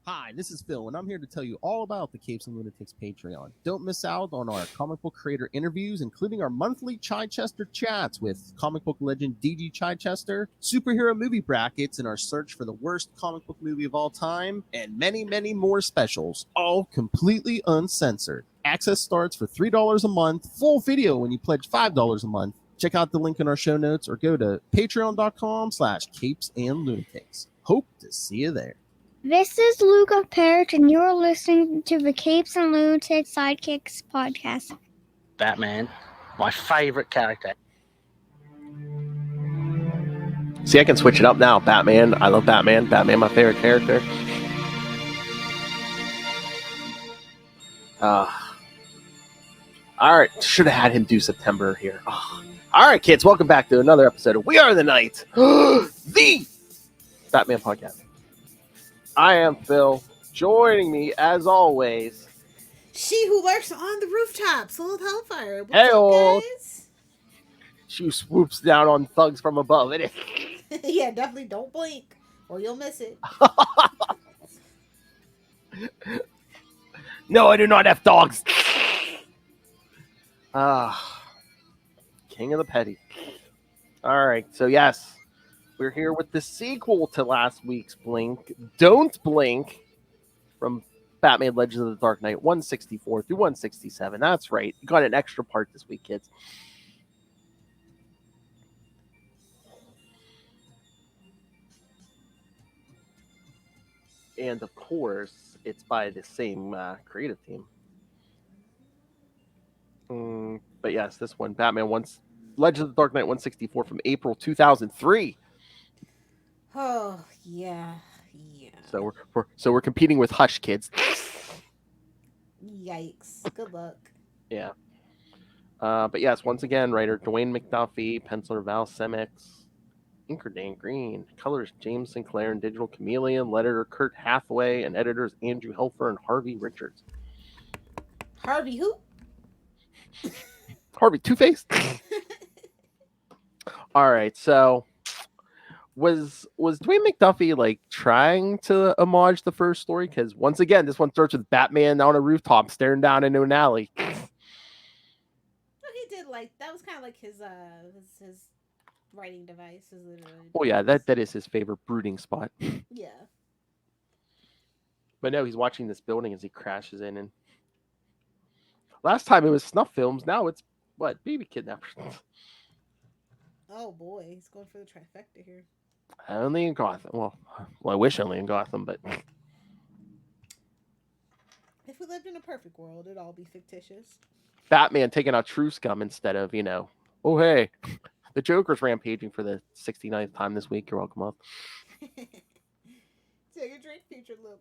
Hi, this is Phil, and I'm here to tell you all about the Capes and Lunatics Patreon. Don't miss out on our comic book creator interviews, including our monthly Chichester chats with comic book legend DG Chichester, superhero movie brackets in our search for the worst comic book movie of all time, and many, many more specials, all completely uncensored. Access starts for $3 a month, full video when you pledge $5 a month. Check out the link in our show notes or go to patreon.com/capesandlunatics. Hope to see you there. This is Luca Perich, and you're listening to the Capes and Lunatics Sidekicks podcast. Batman, my favorite character. See, I can switch it up now. Batman, I love Batman. Batman, my favorite character. All right, should have had him do September here. All right, kids, welcome back to another episode of We Are the Night, the Batman podcast. I am Phil. Joining me, as always, she who lurks on the rooftops, Lilith Hellfire. What's hey-o. up, guys? She swoops down on thugs from above. Yeah, definitely don't blink, or you'll miss it. No, I do not have dogs. King of the Petty. All right, so yes, we're here with the sequel to last week's Blink, Don't Blink, from Batman Legends of the Dark Knight 164 through 167. That's right. You got an extra part this week, kids. And of course, it's by the same creative team. But yes, this one, Batman Legends of the Dark Knight 164 from April 2003. Oh yeah. So we're competing with Hush, kids. Yikes! Good luck. Yeah. But yes, once again, writer Dwayne McDuffie, penciler Val Semix, inker Dan Green, colors James Sinclair, and digital Chameleon, letterer Kurt Hathaway, and editors Andrew Helfer and Harvey Richards. Harvey who? Harvey Two-Face. All right, so was Dwayne McDuffie like trying to homage the first story? Because once again, this one starts with Batman on a rooftop staring down into an alley. He did like that was kind of like his writing device. His literary device. Oh yeah, that is his favorite brooding spot. Yeah. But no, he's watching this building as he crashes in, and last time it was snuff films. Now it's what, baby kidnappers. Oh boy, he's going for the trifecta here. Only in Gotham. Well, I wish only in Gotham, but if we lived in a perfect world, it'd all be fictitious. Batman taking out True Scum instead of, oh hey, the Joker's rampaging for the 69th time this week. You're welcome up. Take a drink, future Lilith.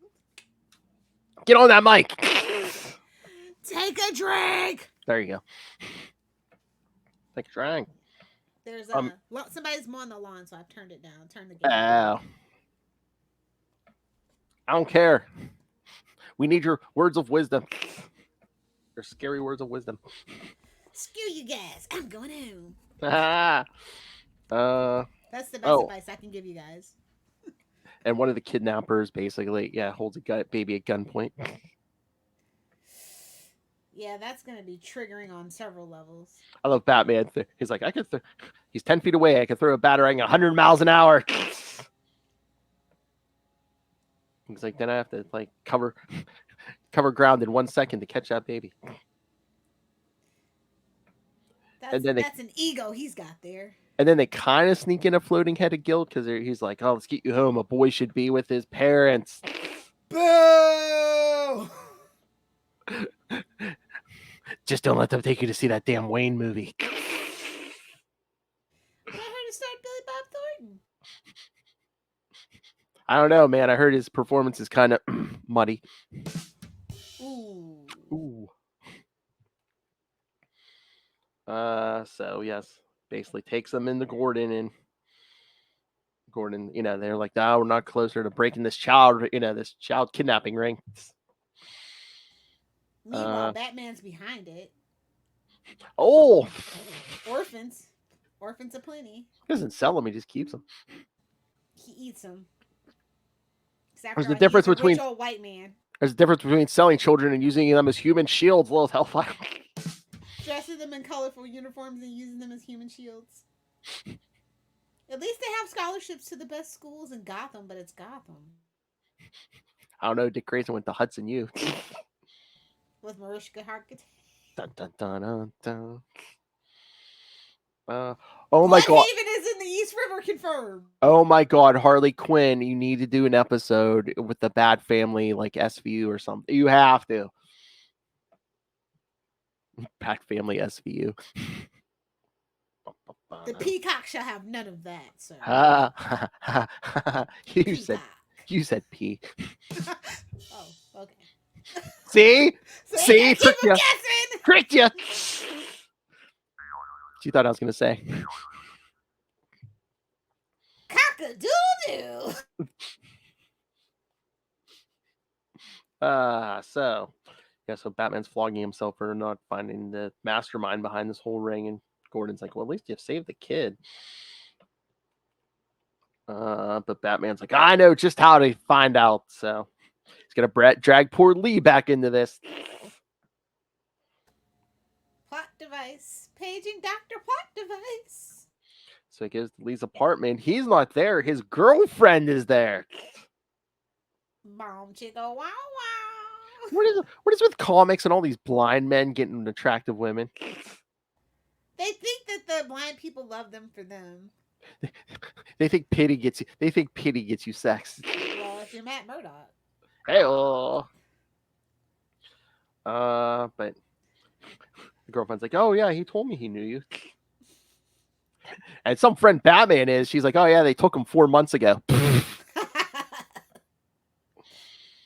Get on that mic. Take a drink. There you go. Take a drink. There's somebody's mowing the lawn, so I've turned it down. Turn the game. I don't care. We need your words of wisdom. Your scary words of wisdom. Screw you guys. I'm going home. That's the best advice I can give you guys. And one of the kidnappers basically, holds a baby at gunpoint. Yeah, that's going to be triggering on several levels. I love Batman. He's like, he's 10 feet away. I can throw a batarang 100 miles an hour. He's like, then I have to like cover ground in 1 second to catch that baby. That's an ego he's got there. And then they kind of sneak in a floating head of guilt because he's like, oh, let's get you home. A boy should be with his parents. Boo! Just don't let them take you to see that damn Wayne movie. I heard to start Billy Bob Thornton. I don't know, man. I heard his performance is kind of muddy. Ooh. So yes, basically takes them into Gordon, and Gordon, they're like, no, we're not closer to breaking this child kidnapping ring. Meanwhile, Batman's behind it. Oh, orphans aplenty. He doesn't sell them; he just keeps them. He eats them. After There's a all, difference he's a between rich old white man. there's a difference between selling children and using them as human shields, Lilith Hellfire. Dressing them in colorful uniforms and using them as human shields. At least they have scholarships to the best schools in Gotham, but it's Gotham. I don't know. Dick Grayson went to Hudson U. With Mariska Hargitay. Dun, dun, dun, dun, dun. Oh my god! Bloodhaven is in the East River, confirmed. Oh my god, Harley Quinn! You need to do an episode with the Bat Family, like SVU or something. You have to. Bat Family SVU. The Peacock shall have none of that, sir. You said P. Oh, okay. See? See? Tricked you. Guessing. Tricked you. She thought I was gonna say. Cock-a-doodle-doo. So Batman's flogging himself for not finding the mastermind behind this whole ring, and Gordon's like, well, at least you've saved the kid. But Batman's like, I know just how to find out, so he's gonna drag poor Lee back into this. Plot device. Paging Dr. Plot device. So he goes to Lee's apartment. He's not there. His girlfriend is there. Bomb chicka wow wow. What is with comics and all these blind men getting attractive women? They think that the blind people love them for them. They think pity gets you. They think pity gets you sex. Well, if you're Matt Murdock. Hey-oh. But the girlfriend's like, oh yeah, he told me he knew you. And some friend Batman is. She's like, oh yeah, they took him 4 months ago.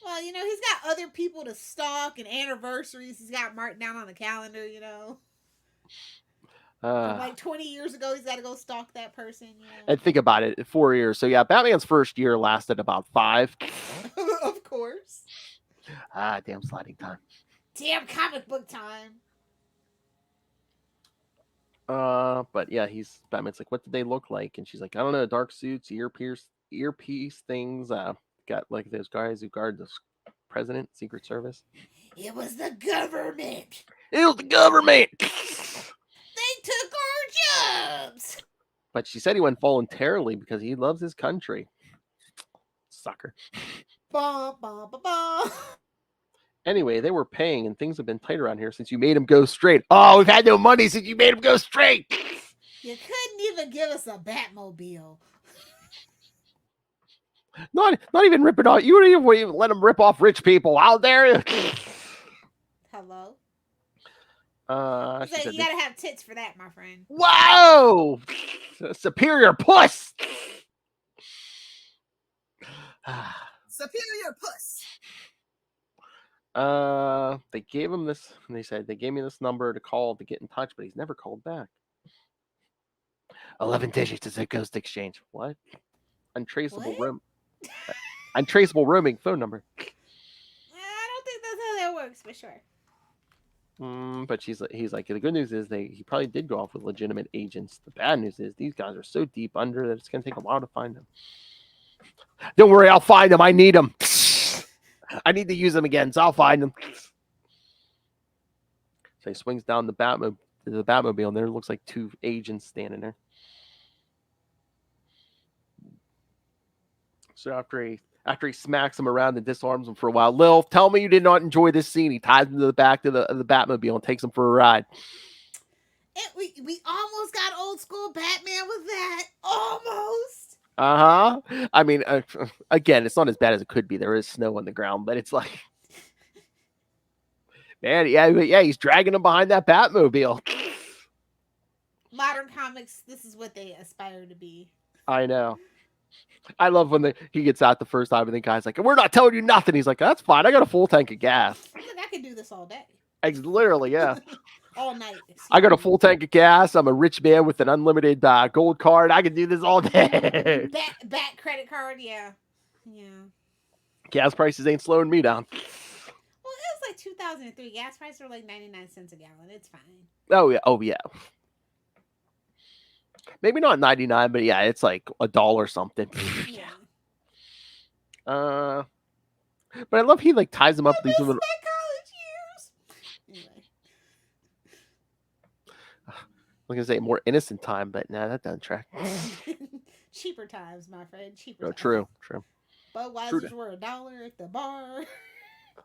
Well, you know, he's got other people to stalk and anniversaries. He's got marked down on the calendar, you know. From like 20 years ago, he's got to go stalk that person. You know? And think about it, 4 years. So yeah, Batman's first year lasted about 5. Of course. Damn sliding time. Damn comic book time. But yeah, Batman's like, what did they look like? And she's like, I don't know, dark suits, earpiece things. Got like those guys who guard the president, Secret Service. It was the government. It was the government. They took our jobs. But she said he went voluntarily because he loves his country. Sucker. Bum, bum, bum, bum. Anyway, they were paying and things have been tight around here since you made him go straight. Oh, we've had no money since you made him go straight. You couldn't even give us a Batmobile. Not even ripping off. You wouldn't even let him rip off rich people. How dare you? Hello? She said, you gotta have tits for that, my friend. Whoa! Superior puss! Superior puss. They gave him this, and they said, they gave me this number to call to get in touch, but he's never called back. 11 digits is a ghost exchange. What? Untraceable untraceable roaming phone number. I don't think that's how that works, but sure. But he's like, the good news is he probably did go off with legitimate agents. The bad news is these guys are so deep under that it's going to take a while to find them. Don't worry, I'll find them. I need them. I need to use them again, so I'll find them. So he swings down the Batmobile, and there looks like 2 agents standing there. So after he smacks him around and disarms him for a while, Lil, tell me you did not enjoy this scene. He ties him to the back of the Batmobile and takes him for a ride. We almost got old school Batman with that. Almost. I mean, again, it's not as bad as it could be. There is snow on the ground, but it's like, man, yeah, he's dragging him behind that Batmobile. Modern comics, this is what they aspire to be. I know. I love when he gets out the first time and the guy's like, we're not telling you nothing. He's like, that's fine. I got a full tank of gas. I could do this all day. Literally, yeah. All night. I got a full tank of gas. I'm a rich man with an unlimited gold card. I can do this all day. Bat credit card, yeah. Yeah. Gas prices ain't slowing me down. Well, it was like 2003. Gas prices were like 99 cents a gallon. It's fine. Oh, yeah. Maybe not 99, but yeah, it's like $1 something. Yeah. But I love he like ties them up. I Leaves miss them. my college years. Anyway. I was gonna say more innocent time, but nah, that doesn't track. Cheaper times, my friend. Cheaper. No, times. true. Budweisers were $1 at the bar.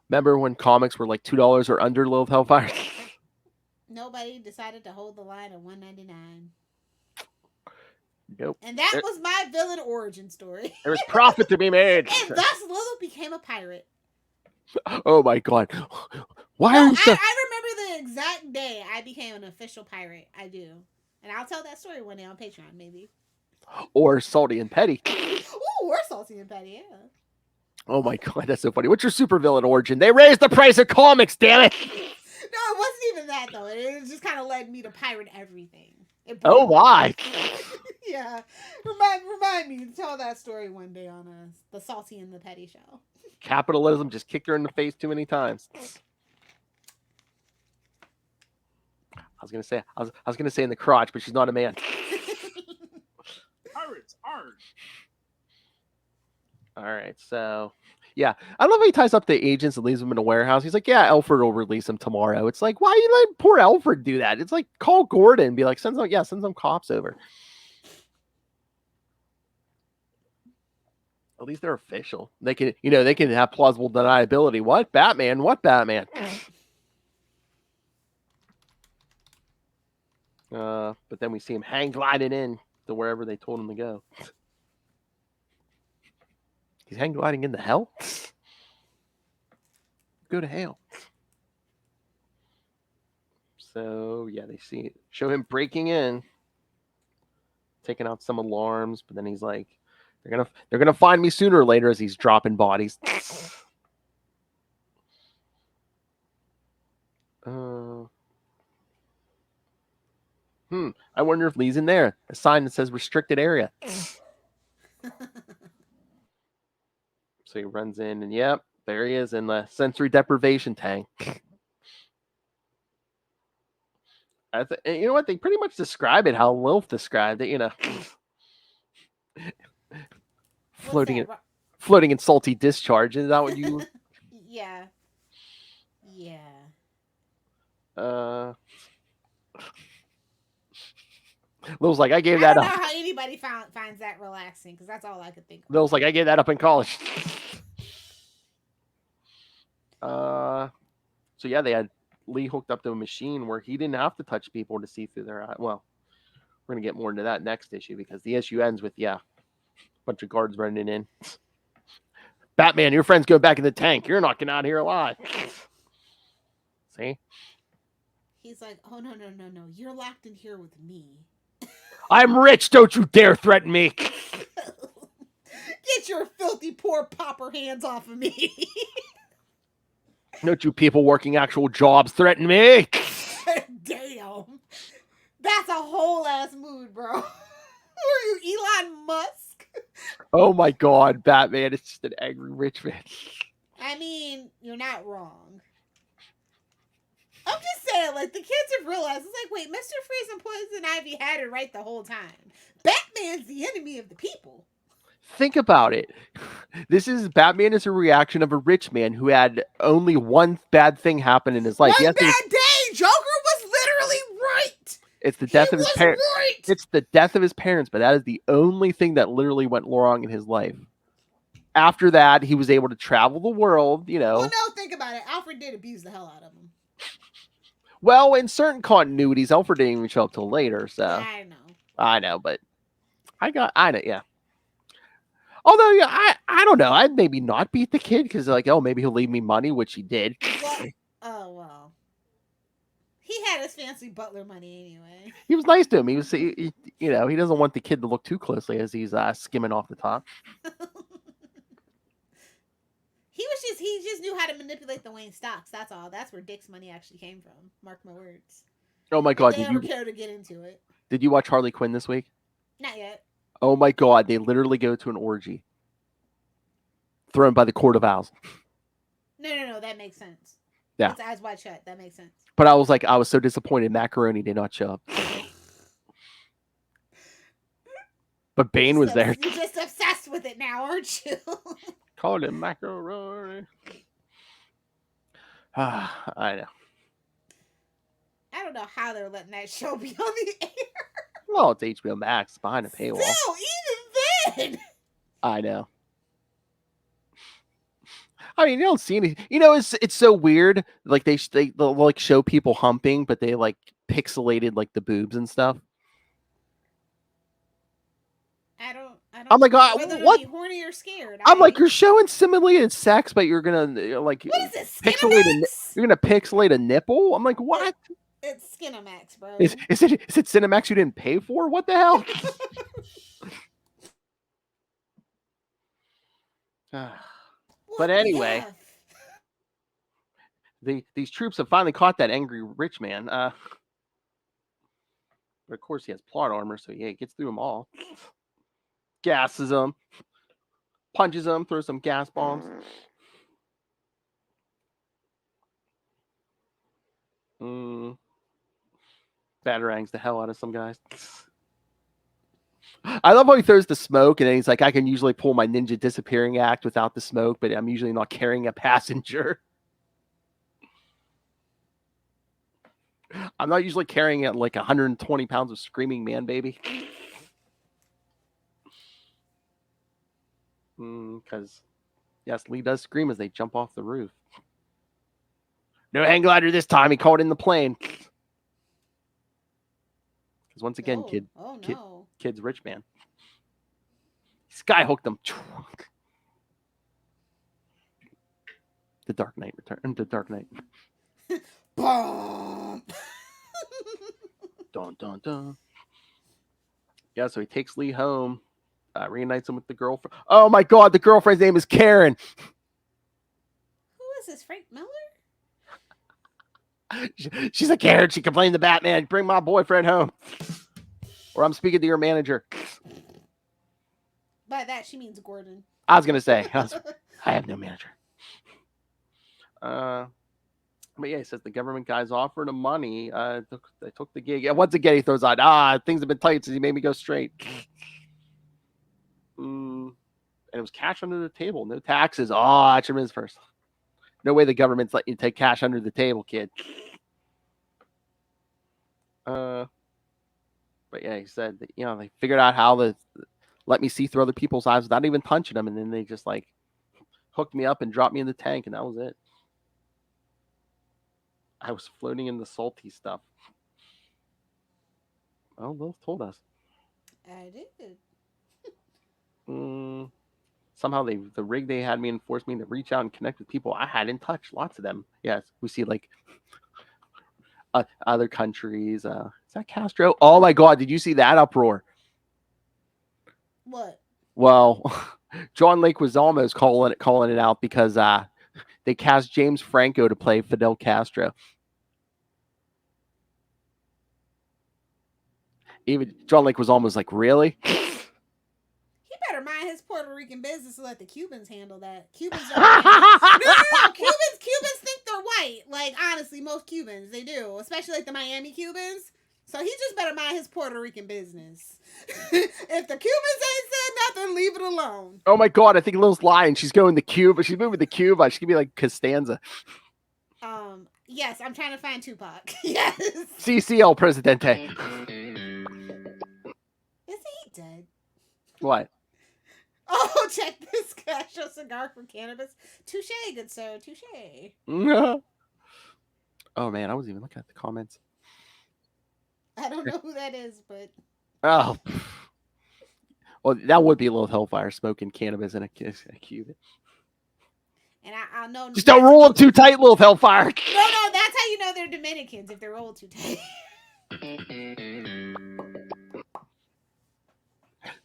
Remember when comics were like $2 or under Lilith Hellfire? Nobody decided to hold the line at $1.99. Nope. And that was my villain origin story. There was profit to be made. And thus Lilith became a pirate. Oh my god. Why are you so... I remember the exact day I became an official pirate. I do. And I'll tell that story one day on Patreon, maybe. Or Salty and Petty. Ooh, or Salty and Petty, yeah. Oh my god, that's so funny. What's your supervillain origin? They raised the price of comics, damn it! No, it wasn't even that, though. It just kind of led me to pirate everything. Oh, why? Yeah. Remind me to tell that story one day on the Salty and the Petty show. Capitalism just kicked her in the face too many times. I was gonna say in the crotch, but she's not a man. Pirates, arg. All right, so yeah, I love how he ties up the agents and leaves them in a warehouse. He's like, "Yeah, Alfred will release them tomorrow." It's like, why you let poor Alfred do that? It's like, call Gordon and be like, send some cops over. At least they're official. They can have plausible deniability. What Batman? What Batman? But then we see him hang gliding in to wherever they told him to go. He's hang gliding into hell? Go to hell. So yeah, they show him breaking in, taking out some alarms, but then he's like, they're gonna find me sooner or later as he's dropping bodies. I wonder if Lee's in there. A sign that says restricted area. So he runs in, and yep, there he is in the sensory deprivation tank. You know what? They pretty much describe it how Lilith described it. Floating in salty discharge. Is that what you? Yeah. Lil's like, I gave that up. I don't know how anybody finds that relaxing, because that's all I could think of. Lil's like, I gave that up in college. So yeah, they had Lee hooked up to a machine where he didn't have to touch people to see through their eye. Well, we're gonna get more into that next issue, because the issue ends with a bunch of guards running in. Batman, your friends go back in the tank. You're not getting out of here alive. See? He's like, oh no, you're locked in here with me. I'm rich. Don't you dare threaten me. Get your filthy poor pauper hands off of me. Don't you people working actual jobs threaten me. Damn. That's a whole ass mood, bro. Who are you, Elon Musk? Oh my god, Batman is just an angry rich man. I mean, you're not wrong. I'm just saying, like, the kids have realized, it's like, wait, Mr. Freeze and Poison Ivy had it right the whole time. Batman's the enemy of the people. Think about it. Batman is a reaction of a rich man who had only one bad thing happen in his life. One bad day! Joker was literally right! It's the death of his parents. Right. It's the death of his parents, but that is the only thing that literally went wrong in his life. After that, he was able to travel the world, Well, no, think about it. Alfred did abuse the hell out of him. Well, in certain continuities, Alfred didn't even show up till later, so. I know, but I know, yeah. Although, yeah, I don't know. I'd maybe not beat the kid because, like, oh, maybe he'll leave me money, which he did. Well. He had his fancy butler money anyway. He was nice to him. He doesn't want the kid to look too closely as he's skimming off the top. He just knew how to manipulate the Wayne stocks. That's all. That's where Dick's money actually came from. Mark my words. Oh my god! They never care to get into it. Did you watch Harley Quinn this week? Not yet. Oh my god! They literally go to an orgy thrown by the Court of Owls. No. That makes sense. Yeah. It's Eyes Wide Shut. That makes sense. But I was so disappointed. Macaroni did not show up. But Bane was there. You're just obsessed with it now, aren't you? Call him macaroni. I know. I don't know how they're letting that show be on the air. Well, it's HBO Max behind a paywall. Still, even then. I know. I mean, you don't see any. You know, it's so weird. Like they'll like show people humping, but they like pixelated like the boobs and stuff. I don't I'm like, know whether what? to be horny or scared. I'm like, you're showing simulated sex, but you're gonna like what is this? pixelate. Skinamax? You're gonna pixelate a nipple. I'm like, what? It's Skinamax, bro. Is it Cinemax you didn't pay for? What the hell? But anyway, these troops have finally caught that angry rich man. But of course he has plot armor, so yeah, he gets through them all. Gasses them, punches them, throws some gas bombs. Batarangs the hell out of some guys. I love how he throws the smoke, and then he's like, I can usually pull my ninja disappearing act without the smoke, but I'm usually not carrying a passenger. I'm not usually carrying it like 120 pounds of screaming man baby. Because, yes, Lee does scream as they jump off the roof. No hang glider this time. He called in the plane. Because once again, kid's rich man. Skyhooked them. The Dark Knight return. The Dark Knight. Boom. Dun dun dun. Yeah, so he takes Lee home, reunites him with the girlfriend. Oh my God, the girlfriend's name is Karen. Who is this? Frank Miller? She's a Karen. She complained to Batman, bring my boyfriend home. Or I'm speaking to your manager. By that, she means Gordon. I was going to say, I have no manager. But yeah, he says the government guys offered him money. They took the gig. Yeah, once again, he throws out, things have been tight since he made me go straight. And it was cash under the table. No taxes. I should have been first. No way the government's letting you take cash under the table, kid. But yeah, he said that, they figured out how to let me see through other people's eyes without even punching them. And then they just like hooked me up and dropped me in the tank. And that was it. I was floating in the salty stuff. Oh, Lilith told us. I did. Somehow the rig they had me in forced me to reach out and connect with people I hadn't touched. Lots of them. Yes, we see like other countries. Is that Castro? Oh my God! Did you see that uproar? What? Well, John Lake was almost calling it out because they cast James Franco to play Fidel Castro. Even John Lake was almost like, really? He better mind his Puerto Rican business and let the Cubans handle that. Cubans are no. Cubans think they're white. Like, honestly, most Cubans, they do. Especially like the Miami Cubans. So he just better mind his Puerto Rican business. If the Cubans ain't said nothing, leave it alone. Oh my God, I think Lil's lying. She's going to Cuba. She's moving to Cuba. She could be like Costanza. Yes, I'm trying to find Tupac. Yes. CCL Presidente. Is he dead? What? Oh, check this casual cigar from cannabis. Touche, good sir. Touche. Oh man, I wasn't even looking at the comments. I don't know who that is, but oh, well, that would be a little Hellfire smoking cannabis in a Cuban. And I know. Just don't roll them too tight, little Hellfire. No, that's how you know they're Dominicans if they roll too tight.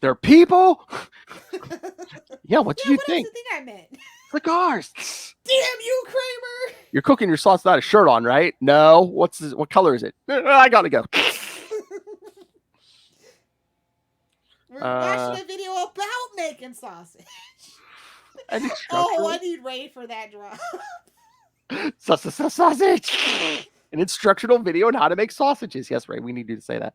They're people. Yeah, what do you think? What else do you think I meant? Cigars. Damn you, Kramer! You're cooking your sauce without a shirt on, right? No. What color is it? I gotta go. We're watching a video about making sausage. Oh, I need Ray for that drop. Sausage. An instructional video on how to make sausages. Yes, Ray, we need you to say that.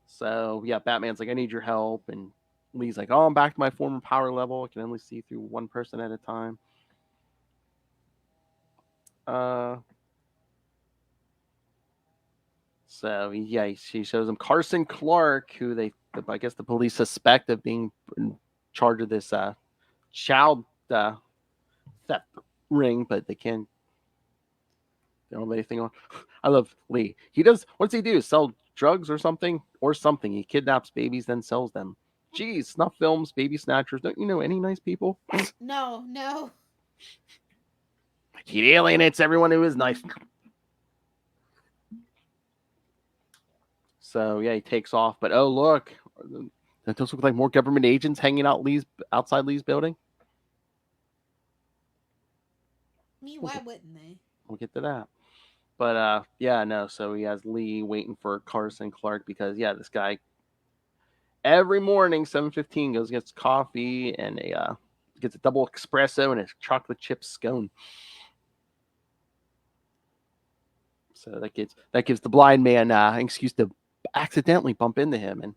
So yeah, Batman's like, I need your help, and Lee's like, "Oh, I'm back to my former power level. I can only see through one person at a time." So yeah, she shows him Carson Clark, who I guess the police suspect of being in charge of this child theft ring, but they don't have anything on. I love Lee. He does. What's he do? Sell drugs or something? Or something. He kidnaps babies, then sells them. Geez, snuff films, baby snatchers. Don't you know any nice people? No. He alienates everyone who is nice. So yeah, he takes off. But oh look, that does look like more government agents hanging out outside Lee's building. I mean, why wouldn't they? We'll get to that. But yeah, no. So he has Lee waiting for Carson Clark because this guy every morning 7:15 goes gets coffee and gets a double espresso and a chocolate chip scone. So that gives the blind man an excuse to accidentally bump into him, and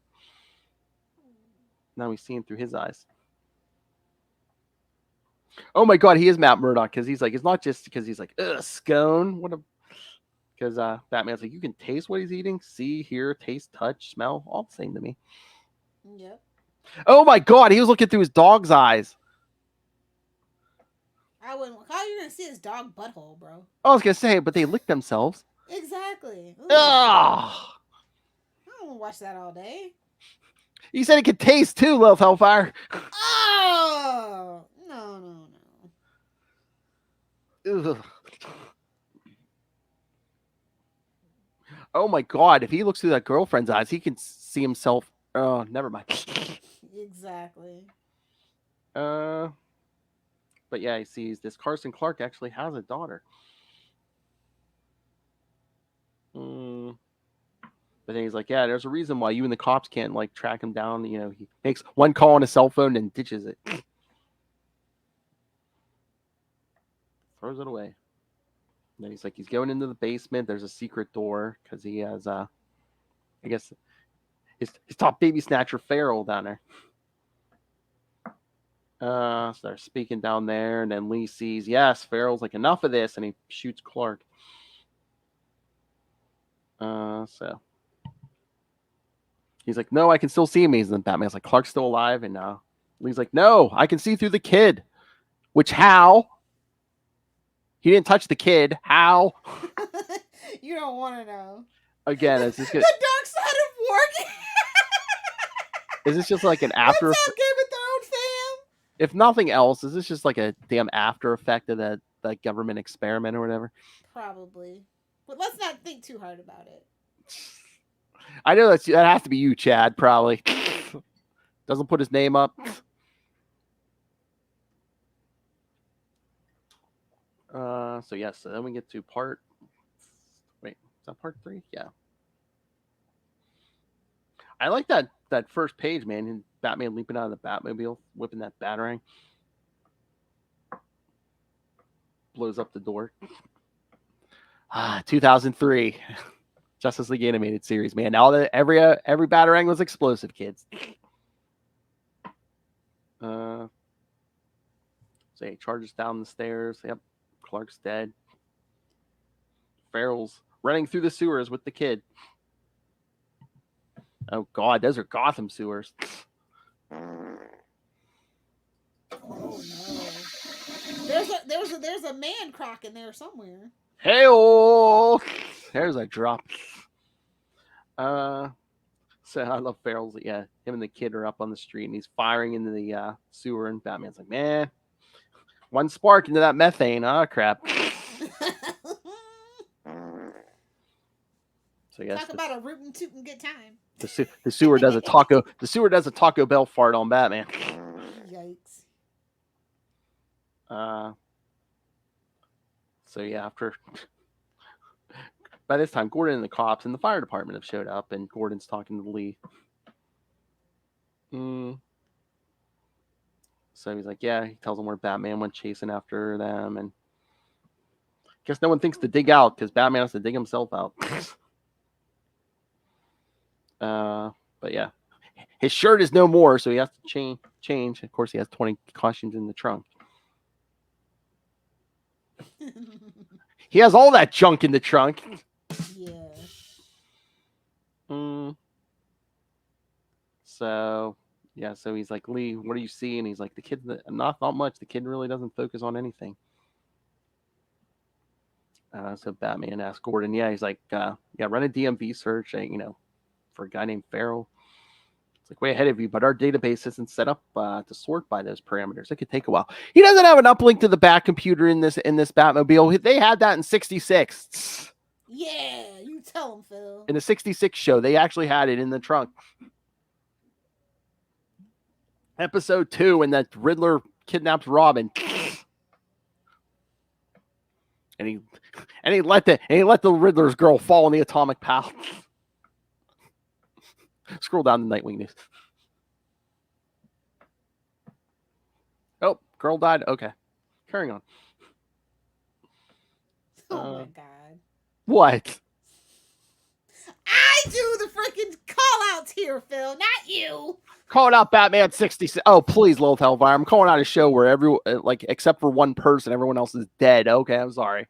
now we see him through his eyes. Oh my God, he is Matt Murdock because he's like, it's not just because he's like, ugh, scone. Because Batman's like, you can taste what he's eating, see, hear, taste, touch, smell, all the same to me. Yep. Oh my God, he was looking through his dog's eyes. I wouldn't. How are you gonna see his dog butthole, bro? I was gonna say, but they lick themselves. Exactly. Ugh. Ugh. I don't want to watch that all day. He said it could taste too, Lilith Hellfire. Oh no. Ugh. Oh my God, if he looks through that girlfriend's eyes, he can see himself. Oh, never mind. Exactly. But yeah, he sees this Carson Clark actually has a daughter. But then he's like, yeah, there's a reason why you and the cops can't like track him down. You know, he makes one call on his cell phone and ditches it. Throws it away. And then he's like, he's going into the basement. There's a secret door because he has, I guess, his top baby snatcher Farrell down there. So they're speaking down there, and then Lee sees, yes, Farrell's like, enough of this, and he shoots Clark. So he's like, no, I can still see him. And then Batman's like, Clark's still alive, and Lee's like, no, I can see through the kid. Which how? He didn't touch the kid. How? You don't want to know. Again, is this the dark side of working? Is this just like an after? What's up, Game of Thrones fam? If nothing else, is this just like a damn after effect of that government experiment or whatever? Probably, but let's not think too hard about it. I know that has to be you, Chad. Probably doesn't put his name up. So yes, so then we get to part. Wait, is that part 3? Yeah. I like that first page, man. And Batman leaping out of the Batmobile, whipping that Batarang, blows up the door. 2003, Justice League animated series, man. Now that every Batarang was explosive, kids. So he charges down the stairs. Yep, Clark's dead. Farrell's running through the sewers with the kid. Oh God, those are Gotham sewers. Oh no! There's a man croc in there somewhere. Hey-oh! There's a drop. So I love Farrell's. Yeah, him and the kid are up on the street, and he's firing into the sewer, and Batman's like, man, one spark into that methane. Oh crap. So yes, Talk about a root and toot and good time. The sewer does a taco. The sewer does a Taco Bell fart on Batman. Yikes. So yeah, by this time, Gordon and the cops and the fire department have showed up, and Gordon's talking to Lee. So he's like, yeah, he tells them where Batman went chasing after them, and guess no one thinks to dig out because Batman has to dig himself out. But yeah, his shirt is no more, so he has to change. Of course, he has 20 costumes in the trunk. He has all that junk in the trunk. Yeah. So, yeah, so he's like, Lee, what do you see? And he's like, the kid, not much. The kid really doesn't focus on anything. So Batman asks Gordon, yeah, he's like, run a DMV search, for a guy named Farrell. It's like way ahead of you, but our database isn't set up to sort by those parameters. It could take a while. He doesn't have an uplink to the back computer in this Batmobile. They had that in 66. Yeah, you tell him, Phil. In the 66 show, they actually had it in the trunk. Episode 2, when that Riddler kidnaps Robin. And he let the Riddler's girl fall in the atomic pile. Scroll down to Nightwing News. Oh, girl died. Okay, carrying on. Oh my god. What? I do the freaking call outs here, Phil, not you. Calling out Batman 66. Oh, please, Lilith Hellfire. I'm calling out a show where everyone, except for one person, everyone else is dead. Okay, I'm sorry.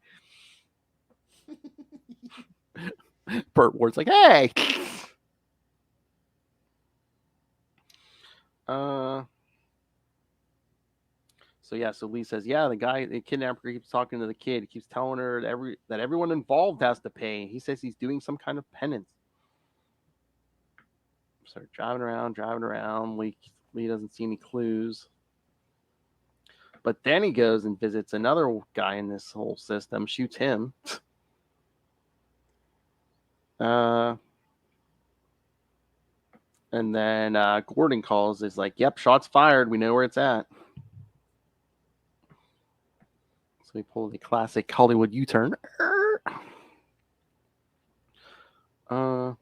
Burt Ward's like, hey. So Lee says, yeah, the kidnapper keeps talking to the kid. He keeps telling her that everyone involved has to pay. He says he's doing some kind of penance. Start driving around. Lee doesn't see any clues. But then he goes and visits another guy in this whole system, shoots him. And then Gordon calls, is like, yep, shots fired. We know where it's at. So we pull the classic Hollywood U-turn. So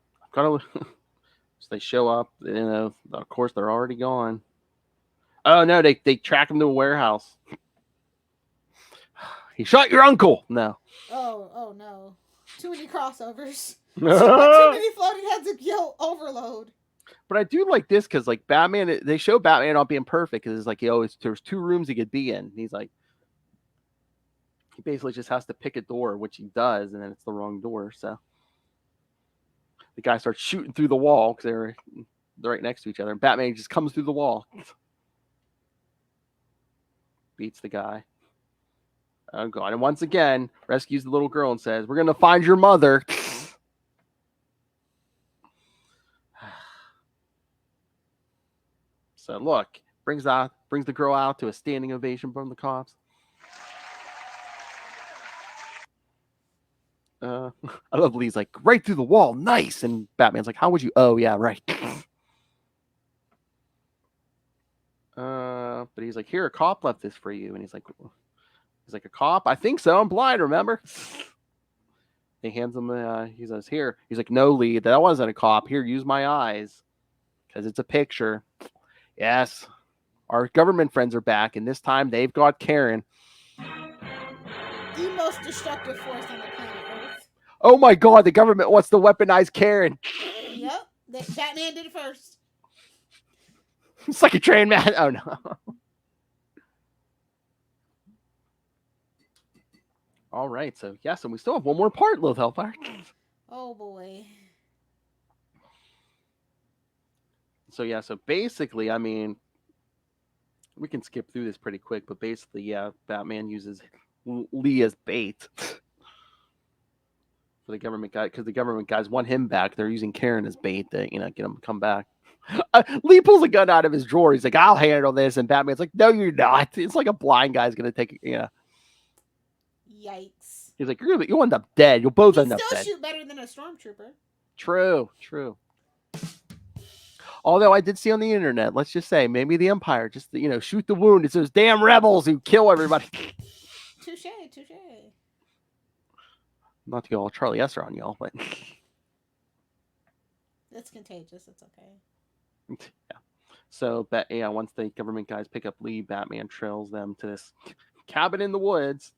they show up. Of course, they're already gone. Oh, no, they track him to a warehouse. He shot your uncle. No. Oh no. Too many crossovers. Too many floating heads of guilt overload. But I do like this because, like, Batman, they show Batman not being perfect because it's like, there's 2 rooms he could be in. And he's like, he basically just has to pick a door, which he does, and then it's the wrong door. So the guy starts shooting through the wall because they're right next to each other. And Batman just comes through the wall, beats the guy. Oh god! And once again, rescues the little girl and says, "We're gonna find your mother." So look, brings the girl out to a standing ovation from the cops. I love Lee's like, right through the wall, nice. And Batman's like, how would you? Oh yeah, right. But he's like, here, a cop left this for you. And he's like, a cop? I think so. I'm blind, remember? He hands him, he says, here. He's like, no, Lee, that wasn't a cop. Here, use my eyes. Because it's a picture. Yes. Our government friends are back, and this time they've got Karen. The most destructive force on the planet Earth. Oh my god, the government wants to weaponize Karen. Yep. Batman did it first. It's like a train man. Oh no. All right, so yes, and we still have one more part, Lilith Hellfire. Oh boy. So yeah, so basically, I mean, we can skip through this pretty quick, but basically, yeah, Batman uses Lee as bait for the government guy because the government guys want him back. They're using Karen as bait to, get him to come back. Lee pulls a gun out of his drawer. He's like, "I'll handle this," and Batman's like, "No, you're not." It's like a blind guy's gonna take it. Yikes. He's like, "You'll end up dead. You'll both end up Still dead." shoot better than a stormtrooper. True. Although I did see on the internet, let's just say maybe the Empire just shoot the wound. It's those damn rebels who kill everybody. Touche. Not to go all Charlie Esser on y'all, but It's contagious. It's okay. yeah. So, once the government guys pick up Lee, Batman trails them to this cabin in the woods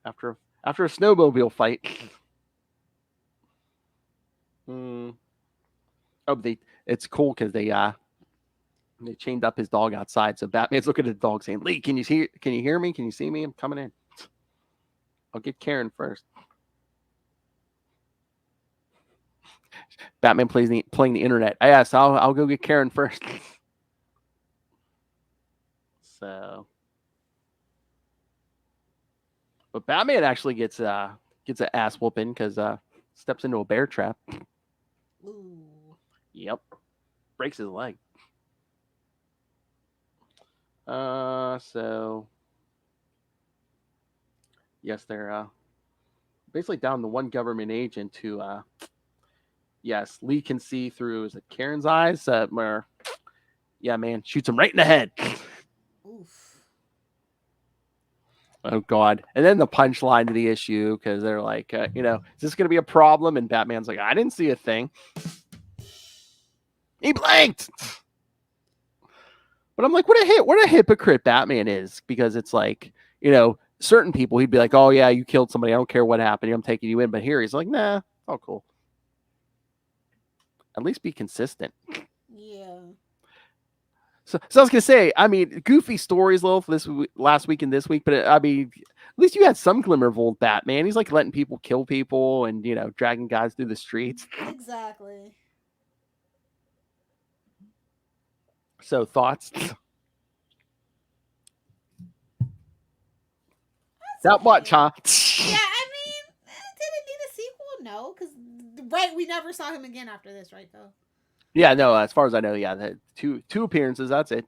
after a snowmobile fight. Oh, it's cool because they chained up his dog outside. So Batman's looking at the dog saying, "Lee, can you hear me? Can you see me? I'm coming in. I'll get Karen first." Batman playing the internet. Yes, I'll go get Karen first. So, but Batman actually gets an ass whooping because steps into a bear trap. Ooh. Yep, breaks his leg. So yes, they're basically down to one government agent who yes, Lee can see through, is it Karen's eyes? Where, yeah, man, shoots him right in the head. Oof. Oh, God. And then the punchline to the issue, because they're like, is this going to be a problem? And Batman's like, I didn't see a thing. He blanked. But I'm like, what a hypocrite Batman is, because it's like, certain people, he'd be like, oh, yeah, you killed somebody. I don't care what happened. I'm taking you in. But here he's like, nah, oh, cool. At least be consistent. Yeah. So I was gonna say, I mean, goofy stories, last week and this week, but at least you had some glimmer of old Batman. He's like letting people kill people and dragging guys through the streets. Exactly. So thoughts? That much, huh? Yeah, I mean, did it need a sequel? No, because we never saw him again after this, right? Though. Yeah, no. As far as I know, yeah, the two appearances. That's it.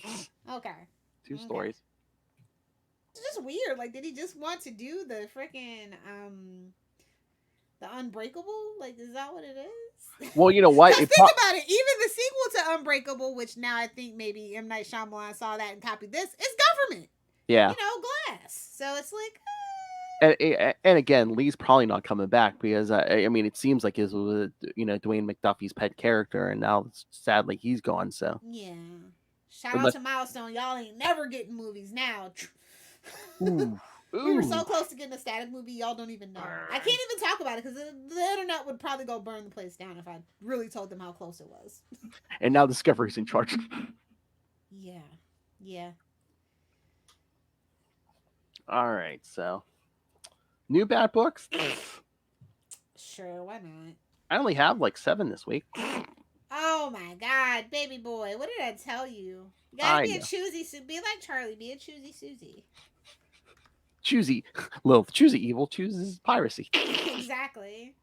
Okay. Two stories. It's just weird. Like, did he just want to do the freaking the Unbreakable? Like, is that what it is? Well, you know what? Think about it. Even the sequel to Unbreakable, which now I think maybe M. Night Shyamalan saw that and copied this, is government. Yeah. Glass. So it's like. And again, Lee's probably not coming back because it seems like it was Dwayne McDuffie's pet character, and now sadly he's gone. So yeah, shout out to Milestone. Y'all ain't never getting movies now. Ooh. We were so close to getting a Static movie, y'all don't even know. I can't even talk about it because the internet would probably go burn the place down if I really told them how close it was. And now Discovery's in charge. Yeah. All right, so. New Bat books? Sure, why not? I only have like 7 this week. Oh my God, baby boy. What did I tell you? You gotta be a choosy. Be like Charlie. Be a choosy Susie. Choosy. Lilith. Choosy evil. Chooses piracy. Exactly.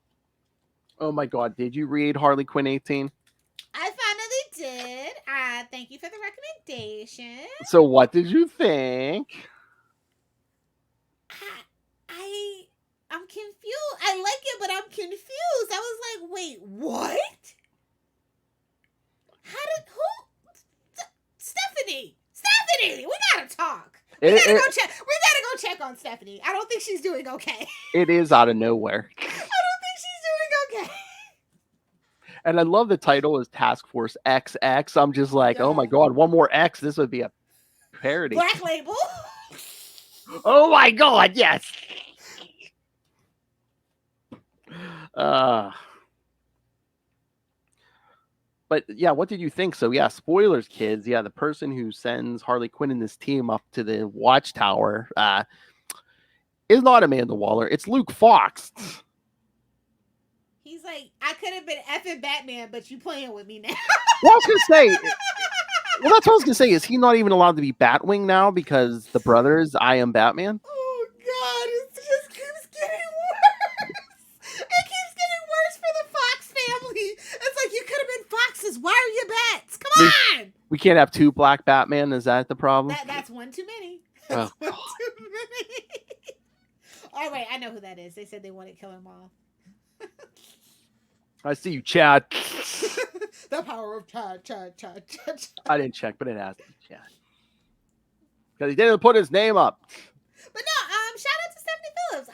Oh my God. Did you read Harley Quinn 18? I finally did. Thank you for the recommendation. So what did you think? I'm confused. I like it, but I'm confused. I was like, wait, what? Stephanie, we gotta talk. We gotta go check on Stephanie. I don't think she's doing okay. It is out of nowhere. I don't think she's doing okay. And I love the title is Task Force XX. I'm just like, oh my God, one more X. This would be a parody. Black Label. Oh my God, yes. But yeah, what did you think? So yeah, spoilers, kids. Yeah, the person who sends Harley Quinn and this team up to the Watchtower is not Amanda Waller. It's Luke Fox. He's like, I could have been effing Batman, but you playing with me now. Well, I was gonna say. Well, that's what I was gonna say. Is he not even allowed to be Batwing now because the brothers I Am Batman? Oh God, it just keeps getting worse. It keeps getting worse for the Fox family. It's like you could have been Foxes. Why are you Bats? Come on. We can't have 2 black Batman. Is that the problem? That's one too many. That's one too many. All right, I know who that is. They said they want to kill him all. I see you, Chad. The power of Chad. I didn't check, but it has to be Chad. Because he didn't put his name up. But no, shout out to Stephanie Phillips.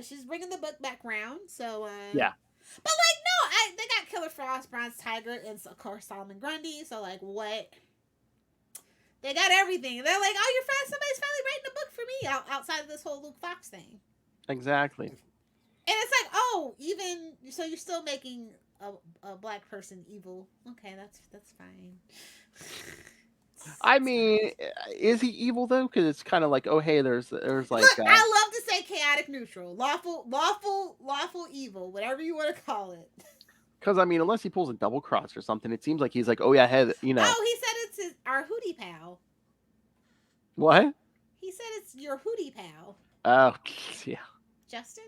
She's bringing the book back round. So, yeah. But, like, no, they got Killer Frost, Bronze Tiger, and, of course, Solomon Grundy. So, like, what? They got everything. They're like, oh, somebody's finally writing a book for me outside of this whole Luke Fox thing. Exactly. And it's like, oh, even so, you're still making a black person evil. Okay, that's fine. I mean, is he evil though? Because it's kind of like, oh hey, there's like. Look, I love to say chaotic neutral, lawful evil, whatever you want to call it. Because I mean, unless he pulls a double cross or something, it seems like he's like, oh yeah, hey, you know. Oh, he said it's our hootie pal. What? He said it's your hootie pal. Oh, yeah. Justin?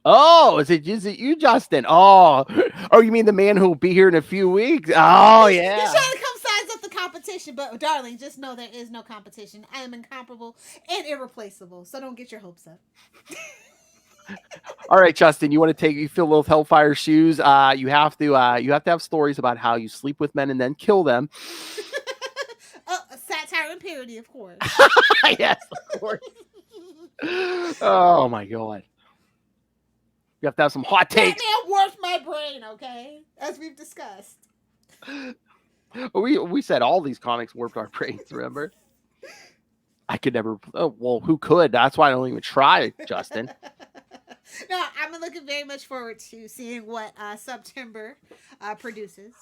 Oh, is it you, Justin? Oh, you mean the man who'll be here in a few weeks? Oh, yeah. He's trying to come size up the competition, but darling, just know there is no competition. I am incomparable and irreplaceable, so don't get your hopes up. All right, Justin, you want to Phil and Lilith Hellfire shoes? You have to have stories about how you sleep with men and then kill them. Satire and parody, of course. Yes, of course. Oh my god. You have to have some hot takes. Batman warped my brain, okay? As we've discussed. We said all these comics warped our brains, remember? I could never. Oh, well, who could? That's why I don't even try, Justin. No, I'm looking very much forward to seeing what September produces.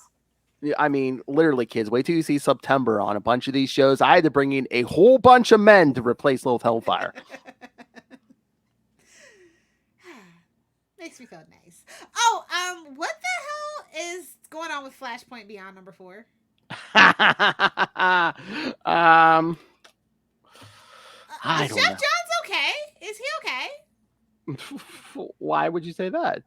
I mean, literally, kids, wait till you see September on a bunch of these shows. I had to bring in a whole bunch of men to replace Lilith Hellfire. Makes me feel nice. Oh, what the hell is going on with Flashpoint Beyond number 4? I don't know. Jeff John's okay? Is he okay? Why would you say that?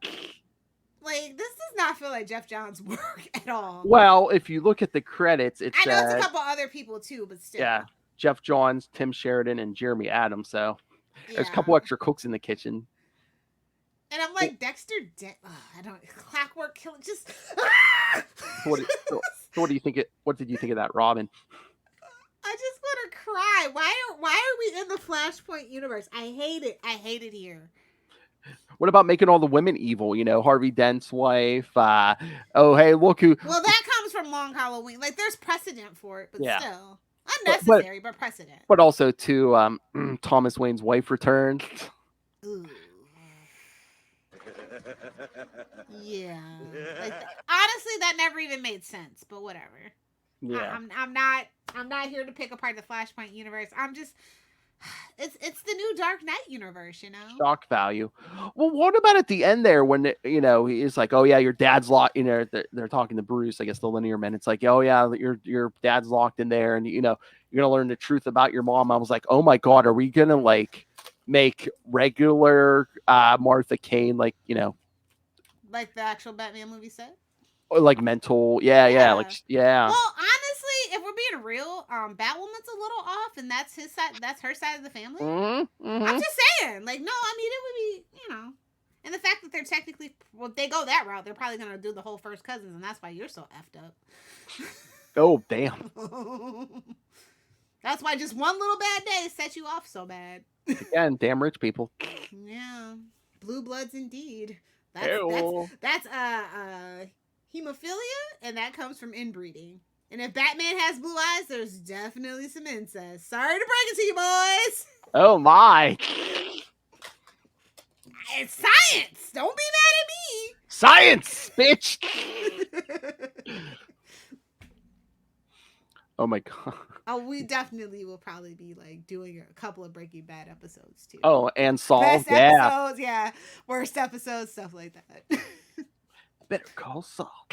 Like, this does not feel like Jeff John's work at all. Well, if you look at the credits, it I know says, it's a couple other people too, but still. Yeah, Jeff Johns, Tim Sheridan, and Jeremy Adams. So there's a couple extra cooks in the kitchen. And I'm like, Dexter, I don't, Clockwork Killer, just. What do you think? What did you think of that, Robin? I just want to cry. Why are we in the Flashpoint universe? I hate it. I hate it here. What about making all the women evil? You know, Harvey Dent's wife. Oh, hey, look who. Well, that comes from Long Halloween. Like, there's precedent for it, but Yeah. still unnecessary, but precedent. But also, too, Thomas Wayne's wife returned. Ooh. Yeah. Like, honestly, that never even made sense. But whatever. Yeah. I'm not here to pick apart the Flashpoint universe. I'm just. It's the new Dark Knight universe, you know. Shock value. Well, what about at the end there when he's like, oh yeah, your dad's locked. You know, they're talking to Bruce, I guess the linear men. It's like, oh yeah, your dad's locked in there, and you're gonna learn the truth about your mom. I was like, oh my god, are we gonna like make regular Martha Kane like like the actual Batman movie set? Or like mental, yeah. Well, honestly, if we're being real, Batwoman's a little off, and that's his side. That's her side of the family. Mm-hmm. I'm just saying, like, no, I mean, it would be, and the fact that they're technically, well, they go that route, they're probably gonna do the whole first cousins, and that's why you're so effed up. Oh damn! That's why just one little bad day set you off so bad. Again, damn rich people. Yeah, blue bloods indeed. Ew. That's hemophilia, and that comes from inbreeding. And if Batman has blue eyes, there's definitely some incest. Sorry to break it to you, boys. Oh my! It's science. Don't be mad Science, bitch. at me. Oh my god. Oh, we definitely will probably be like doing a couple of Breaking Bad episodes too. Oh, and Saul, Best yeah. episodes, yeah. Worst episodes, stuff like that. Better call Saul.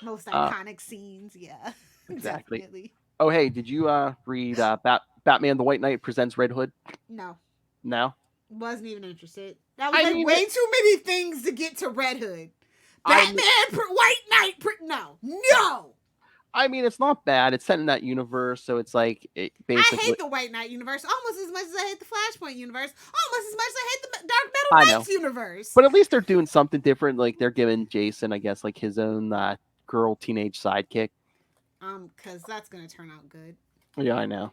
Most iconic scenes, yeah. Exactly. Definitely. Oh, hey, did you read Batman the White Knight presents Red Hood? No. No? Wasn't even interested. That was way too many things to get to Red Hood. Batman, White Knight, no. I mean, it's not bad. It's set in that universe, so it's like basically. I hate the White Knight universe almost as much as I hate the Flashpoint universe. Almost as much as I hate the Dark Metal Knights universe. But at least they're doing something different. Like they're giving Jason, I guess, like his own girl teenage sidekick. Because that's gonna turn out good. Yeah, I know.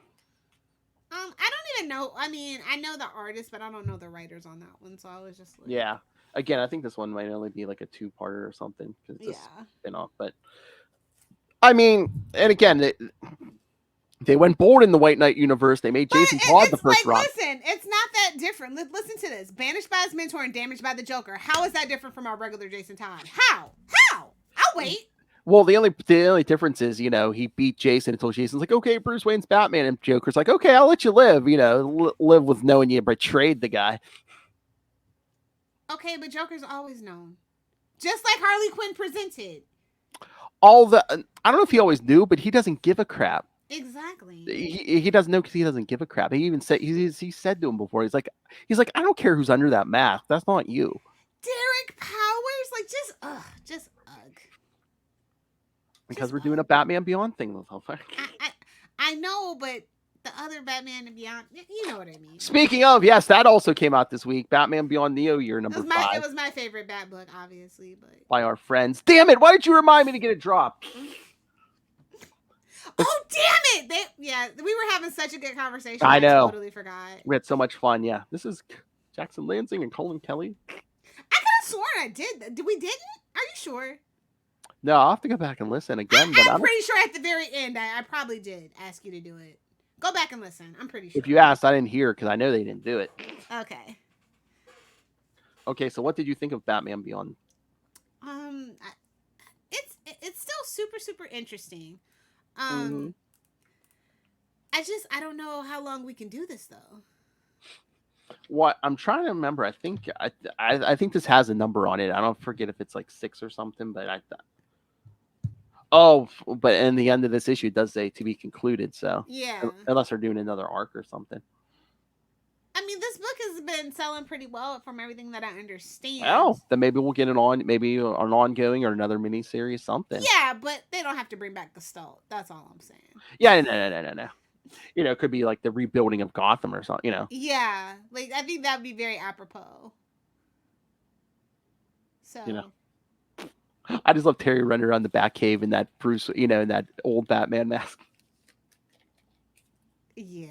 I don't even know. I mean, I know the artists, but I don't know the writers on that one. So I was just like, yeah. Again, I think this one might only be like a 2-parter or something because it's a spin-off. But I mean, and again, They went bold in the White Knight universe. They made Jason Todd the first Robin. Listen, it's not that different. Listen to this. Banished by his mentor and damaged by the Joker. How is that different from our regular Jason Todd? How? I'll wait. Well, the only difference is, he beat Jason until Jason's like, okay, Bruce Wayne's Batman, and Joker's like, okay, I'll let you live. Live with knowing you betrayed the guy. Okay, but Joker's always known, just like Harley Quinn presented. I don't know if he always knew, but he doesn't give a crap. Exactly. He doesn't know because he doesn't give a crap. He even said he said to him before. He's like, I don't care who's under that mask. That's not you. Derek Powers, like just ugh. Because we're doing a Batman Beyond thing. I know, but the other Batman Beyond, you know what I mean. Speaking of, yes, that also came out this week. Batman Beyond Neo Year number 5. It was my favorite Bat book, obviously, but by our friends. Damn it! Why did you remind me to get it dropped? Oh, damn it! We were having such a good conversation. I know. I totally forgot. We had so much fun. Yeah, this is Jackson Lansing and Colin Kelly. I could have sworn I did. We didn't? Are you sure? No, I'll have to go back and listen again. I'm pretty sure at the very end, I probably did ask you to do it. Go back and listen. I'm pretty sure. If you asked, I didn't hear because I know they didn't do it. Okay. Okay, so what did you think of Batman Beyond? It's still super, super interesting. Mm-hmm. I don't know how long we can do this though. What I'm trying to remember, I think this has a number on it. I don't forget if it's like 6 or something, but but in the end of this issue, it does say to be concluded. So yeah, unless they're doing another arc or something. I mean, this book has been selling pretty well from everything that I understand. Oh, then maybe we'll get maybe an ongoing or another miniseries, something. Yeah, but they don't have to bring back Gestalt. That's all I'm saying. Yeah, no. It could be like the rebuilding of Gotham or something, Yeah, like I think that'd be very apropos. So. I just love Terry running around the Batcave in that Bruce, in that old Batman mask. Yeah.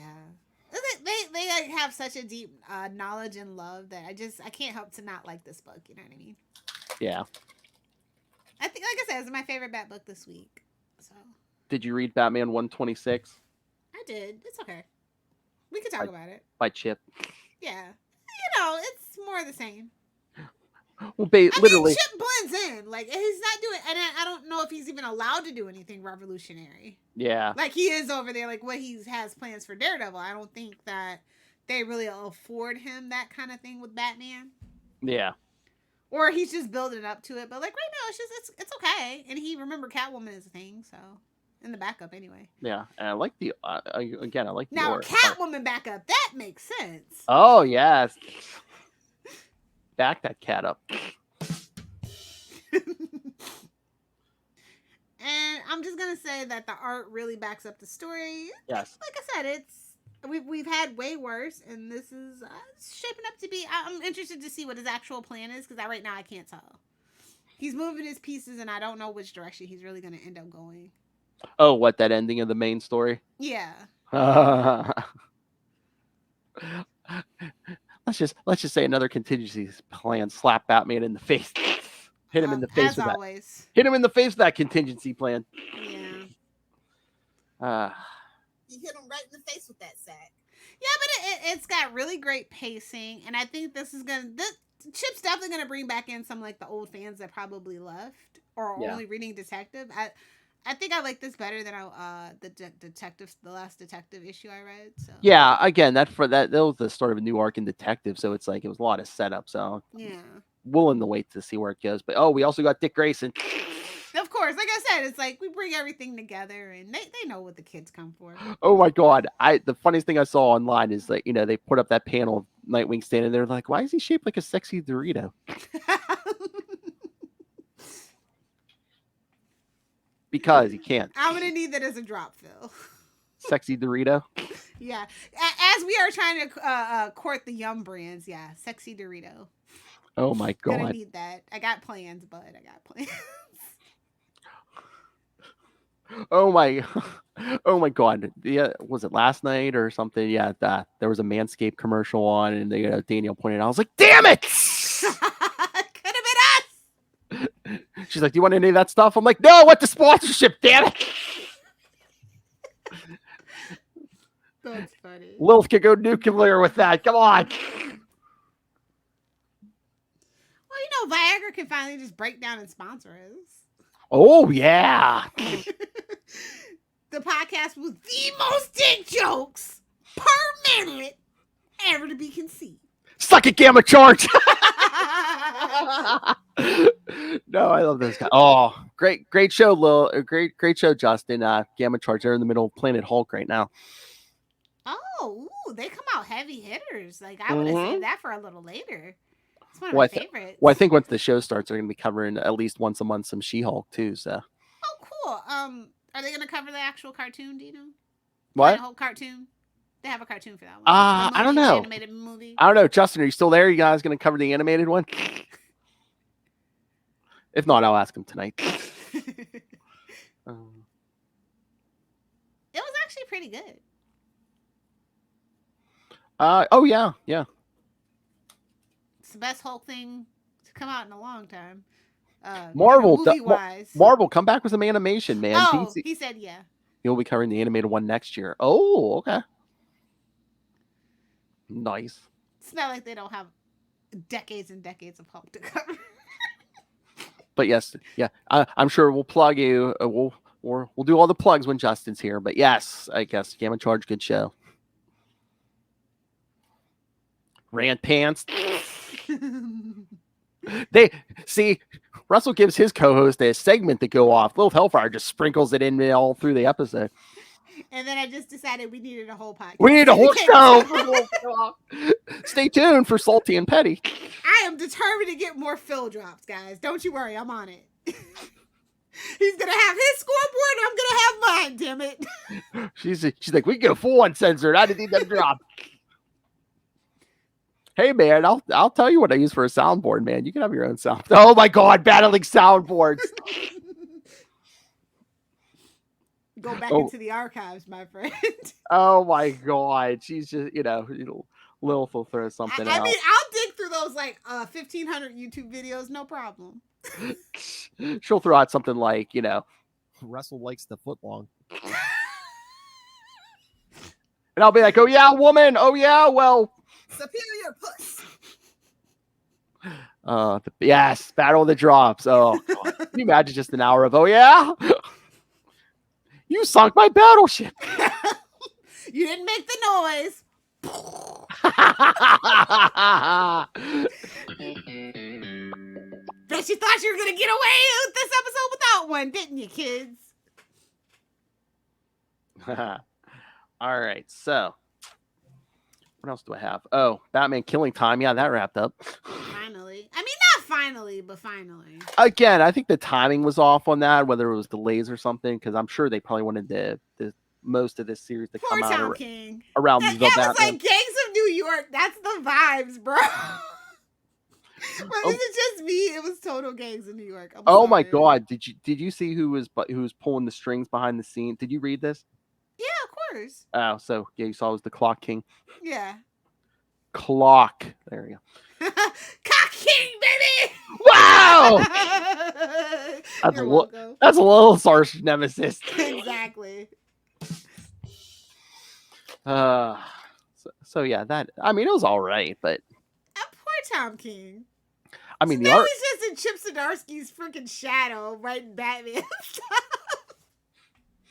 They like have such a deep knowledge and love that I can't help to not like this book. You know what I mean? Yeah. I think, like I said, it's my favorite Bat book this week. So. Did you read Batman 126? I did. It's okay. We could talk about it. By Chip. Yeah. It's more of the same. Well, literally. Chip blends in. Like, he's not doing, and I don't know if he's even allowed to do anything revolutionary. Yeah. Like, he is over there, like, what he has plans for Daredevil. I don't think that they really afford him that kind of thing with Batman. Yeah. Or he's just building up to it. But, like, right now, it's okay. And remember, Catwoman is a thing, so. In the backup, anyway. Yeah. And I like the, again, I like the now, art. Catwoman backup, that makes sense. Oh, yes. Back that cat up. And I'm just gonna say that the art really backs up the story. Yes. Like I said, we've had way worse, and this is shaping up to be. I'm interested to see what his actual plan is because right now I can't tell. He's moving his pieces, and I don't know which direction he's really gonna end up going. Oh, what, that ending of the main story? Yeah. Let's just say another contingency plan. Slap Batman in the face. Hit him in the face as with always. that. Hit him in the face with that contingency plan. Yeah. You hit him right in the face with that sack. Yeah, but it's got really great pacing, and I think Chip's definitely gonna bring back in some like the old fans that probably left or only reading Detective. I think I like this better than the last Detective issue I read. So yeah, again, that was the start of a new arc in Detective, so it's like it was a lot of setup. So yeah, willing to wait to see where it goes. But we also got Dick Grayson. Of course, like I said, it's like we bring everything together, and they know what the kids come for. Oh my god! The funniest thing I saw online is like they put up that panel of Nightwing standing there, like, why is he shaped like a sexy Dorito? Because he can't. I'm gonna need that as a drop, Phil. Sexy Dorito. Yeah, as we are trying to court the Yum brands, yeah, sexy Dorito. Oh my god! Gonna need that. I got plans, bud. I got plans. Oh my god! Yeah, was it last night or something? Yeah, there was a Manscaped commercial on, and Danielle pointed out. I was like, "Damn it!" Could have been us. She's like, "Do you want any of that stuff?" I'm like, "No, I want the sponsorship. Damn it!" That's funny. Lilith could go nuclear with that. Come on. Well, you know, Viagra can finally just break down and sponsor us. Oh, yeah. The podcast with the most dick jokes per minute ever to be conceived. Suck it, Gamma Charge. No, I love this guy. Oh, great show, Lil. Great show, Justin. Gamma Charge. They're in the middle of Planet Hulk right now. Oh, ooh, they come out heavy hitters. Like, I would have saved that for a little later. It's one of Well, my favorites. Well, I think once the show starts, they're going to be covering at least once a month some She-Hulk too. So. Oh, cool. Are they going to cover the actual cartoon? Do you know? What? Planet Hulk cartoon. They have a cartoon for that one. I don't know. Animated movie. I don't know. Justin, are you still there? You guys going to cover the animated one? If not, I'll ask him tonight. It was actually pretty good. Oh yeah. It's the best Hulk thing to come out in a long time. Marvel, movie-wise. Marvel, come back with some animation, man. Oh, DC, he said yeah. He'll be covering the animated one next year. Oh, okay. Nice. It's not like they don't have decades and decades of Hulk to cover. But yes, yeah, I'm sure we'll plug you. We'll do all the plugs when Justin's here. But yes, I guess Gamma Charge, good show. Rant Pants. They see Russell gives his co-host a segment to go off. Lilith Hellfire just sprinkles it in all through the episode. And then I just decided we needed a whole podcast. We need a whole show. Stay tuned for Salty and Petty. I am determined to get more Phil drops, guys. Don't you worry, I'm on it. He's gonna have his scoreboard, and I'm gonna have mine. Damn it. She's like, we can go full uncensored. I didn't need that drop. Hey man, I'll tell you what I use for a soundboard, man. You can have your own sound. Oh my god, battling soundboards. Go back into the archives, my friend. Oh my god, she's just Lilith will throw something out. I mean, I'll dig through those like 1,500 YouTube videos, no problem. She'll throw out something like Russell likes the foot long. And I'll be like, oh yeah, woman. Oh yeah, well. Superior puss. Yes, battle of the drops. Oh, God. Can you imagine just an hour of, oh yeah? You sunk my battleship. You didn't make the noise. Bet you thought you were gonna get away with this episode without one, didn't you, kids? All right, so what else do I have? Oh, Batman Killing Time. Yeah, that wrapped up. Finally. I mean, not finally, but finally. Again, I think the timing was off on that, whether it was delays or something, because I'm sure they probably wanted the most of this series to Poor come Tom out King. around the That Batman. was like Gangs of New York. That's the vibes, bro. But is it just me? It was total Gangs of New York. Oh my god! Did you see who was pulling the strings behind the scene? Did you read this? Yeah, of course. Oh, so yeah, you saw it was the Clock King. Yeah. Clock. There you go. Cock King, baby! Wow! You're welcome. That's a little harsh nemesis. Exactly. So yeah, that I mean it was all right, but Poor Tom King. I mean so the art. He's just in Chip Zdarsky's freaking shadow, writing Batman stuff.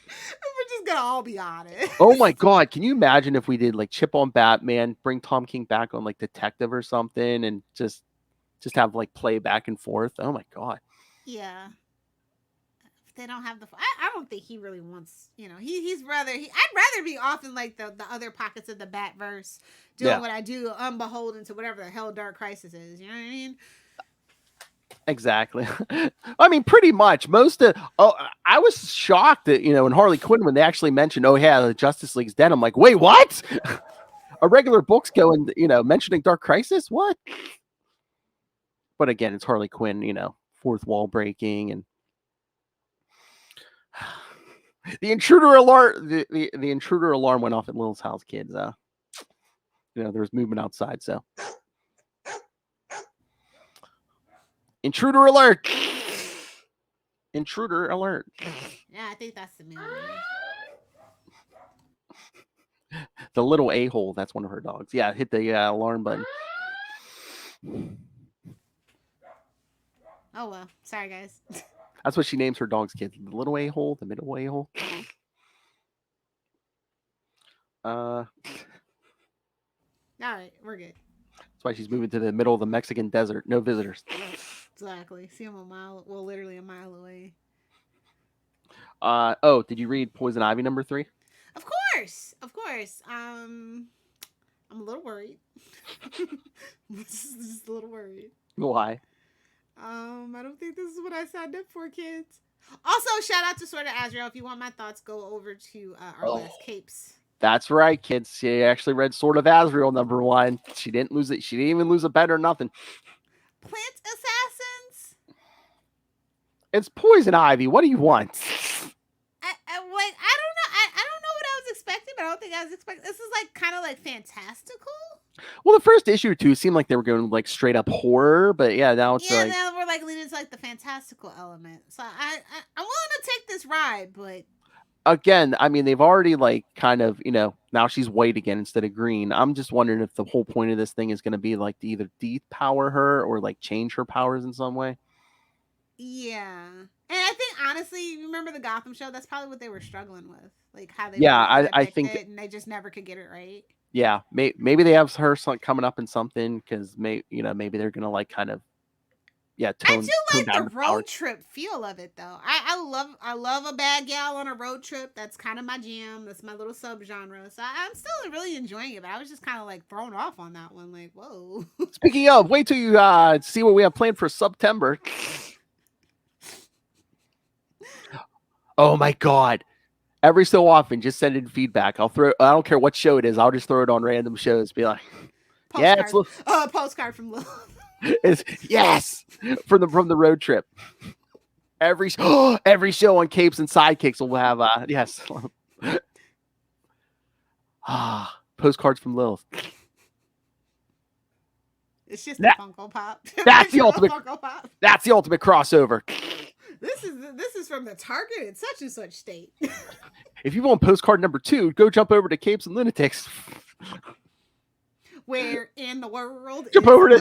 We're just gonna all be honest. Oh my god, can you imagine if we did like Chip on Batman, bring Tom King back on like Detective or something, and just have like play back and forth? Oh my god. Yeah. If they don't have the, I don't think he really wants. I'd rather be off in like the other pockets of the Batverse, doing what I do, unbeholden to whatever the hell Dark Crisis is. You know what I mean? Exactly. I mean, pretty much I was shocked that, in Harley Quinn, when they actually mentioned, oh yeah, the Justice League's dead. I'm like, wait, what? A regular book's going, mentioning Dark Crisis? What? But again, it's Harley Quinn, fourth wall breaking and the intruder alert, the intruder alarm went off at Lil's house, kids. There was movement outside, so. Intruder alert! Intruder alert! Yeah, I think that's the movie. The little a-hole, that's one of her dogs. Yeah, hit the alarm button. Oh well, sorry guys. That's what she names her dogs, kids. The little a-hole, the middle a-hole. All right, we're good. That's why she's moving to the middle of the Mexican desert. No visitors. Exactly. See him literally a mile away. Did you read Poison Ivy number 3? Of course. I'm a little worried. Just a little worried. Why? I don't think this is what I signed up for, kids. Also, shout out to Sword of Azrael. If you want my thoughts, go over to our last Capes. That's right, kids. She actually read Sword of Azrael number 1. She didn't lose it. She didn't even lose a bet or nothing. Plant assassins? It's Poison Ivy. What do you want? I don't know. I don't know what I was expecting, but I don't think I was expecting. This is like kind of like fantastical. Well, the first issue or 2 seemed like they were going like straight up horror, but yeah, now it's like, now we're like leaning to like the fantastical element. So I'm willing to take this ride, but again, I mean, they've already like kind of, now she's white again instead of green. I'm just wondering if the whole point of this thing is going to be like to either depower her or like change her powers in some way. Yeah. And I think honestly, you remember the Gotham show? That's probably what they were struggling with, like how they I think it, and they just never could get it right. Yeah, maybe they have her coming up in something because maybe they're gonna like kind of tone. I do like down the road trip feel of it though. I love a bad gal on a road trip. That's kind of my jam. That's my little subgenre. So I'm still really enjoying it. But I was just kind of like thrown off on that one. Like, whoa. Speaking of, wait till you see what we have planned for September. Oh my God. Every so often, just send in feedback. I don't care what show it is. I'll just throw it on random shows. Be like, postcard. Postcard from Lilith. Yes, from the road trip. Every show on Capes and Sidekicks will have yes. Postcards from Lilith. It's just a Funko Pop. That's the ultimate. Funko Pop. That's the ultimate crossover. This is from the targeted such and such state. If you want postcard number 2, go jump over to Capes and Lunatics. Where in the world? Jump over to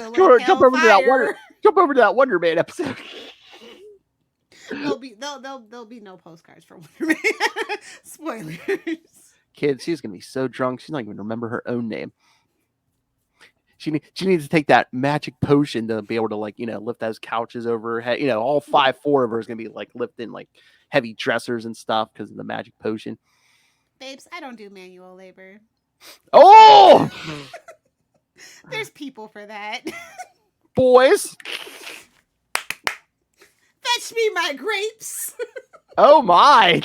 that Wonder Man episode. There'll be no postcards for Wonder Man. Spoilers. Kids, she's gonna be so drunk she's not even remember her own name. She needs to take that magic potion to be able to lift those couches over her head. All 4 of her is gonna be like lifting like heavy dressers and stuff because of the magic potion. Babes, I don't do manual labor. Oh, there's people for that. Boys, fetch me my grapes. Oh my.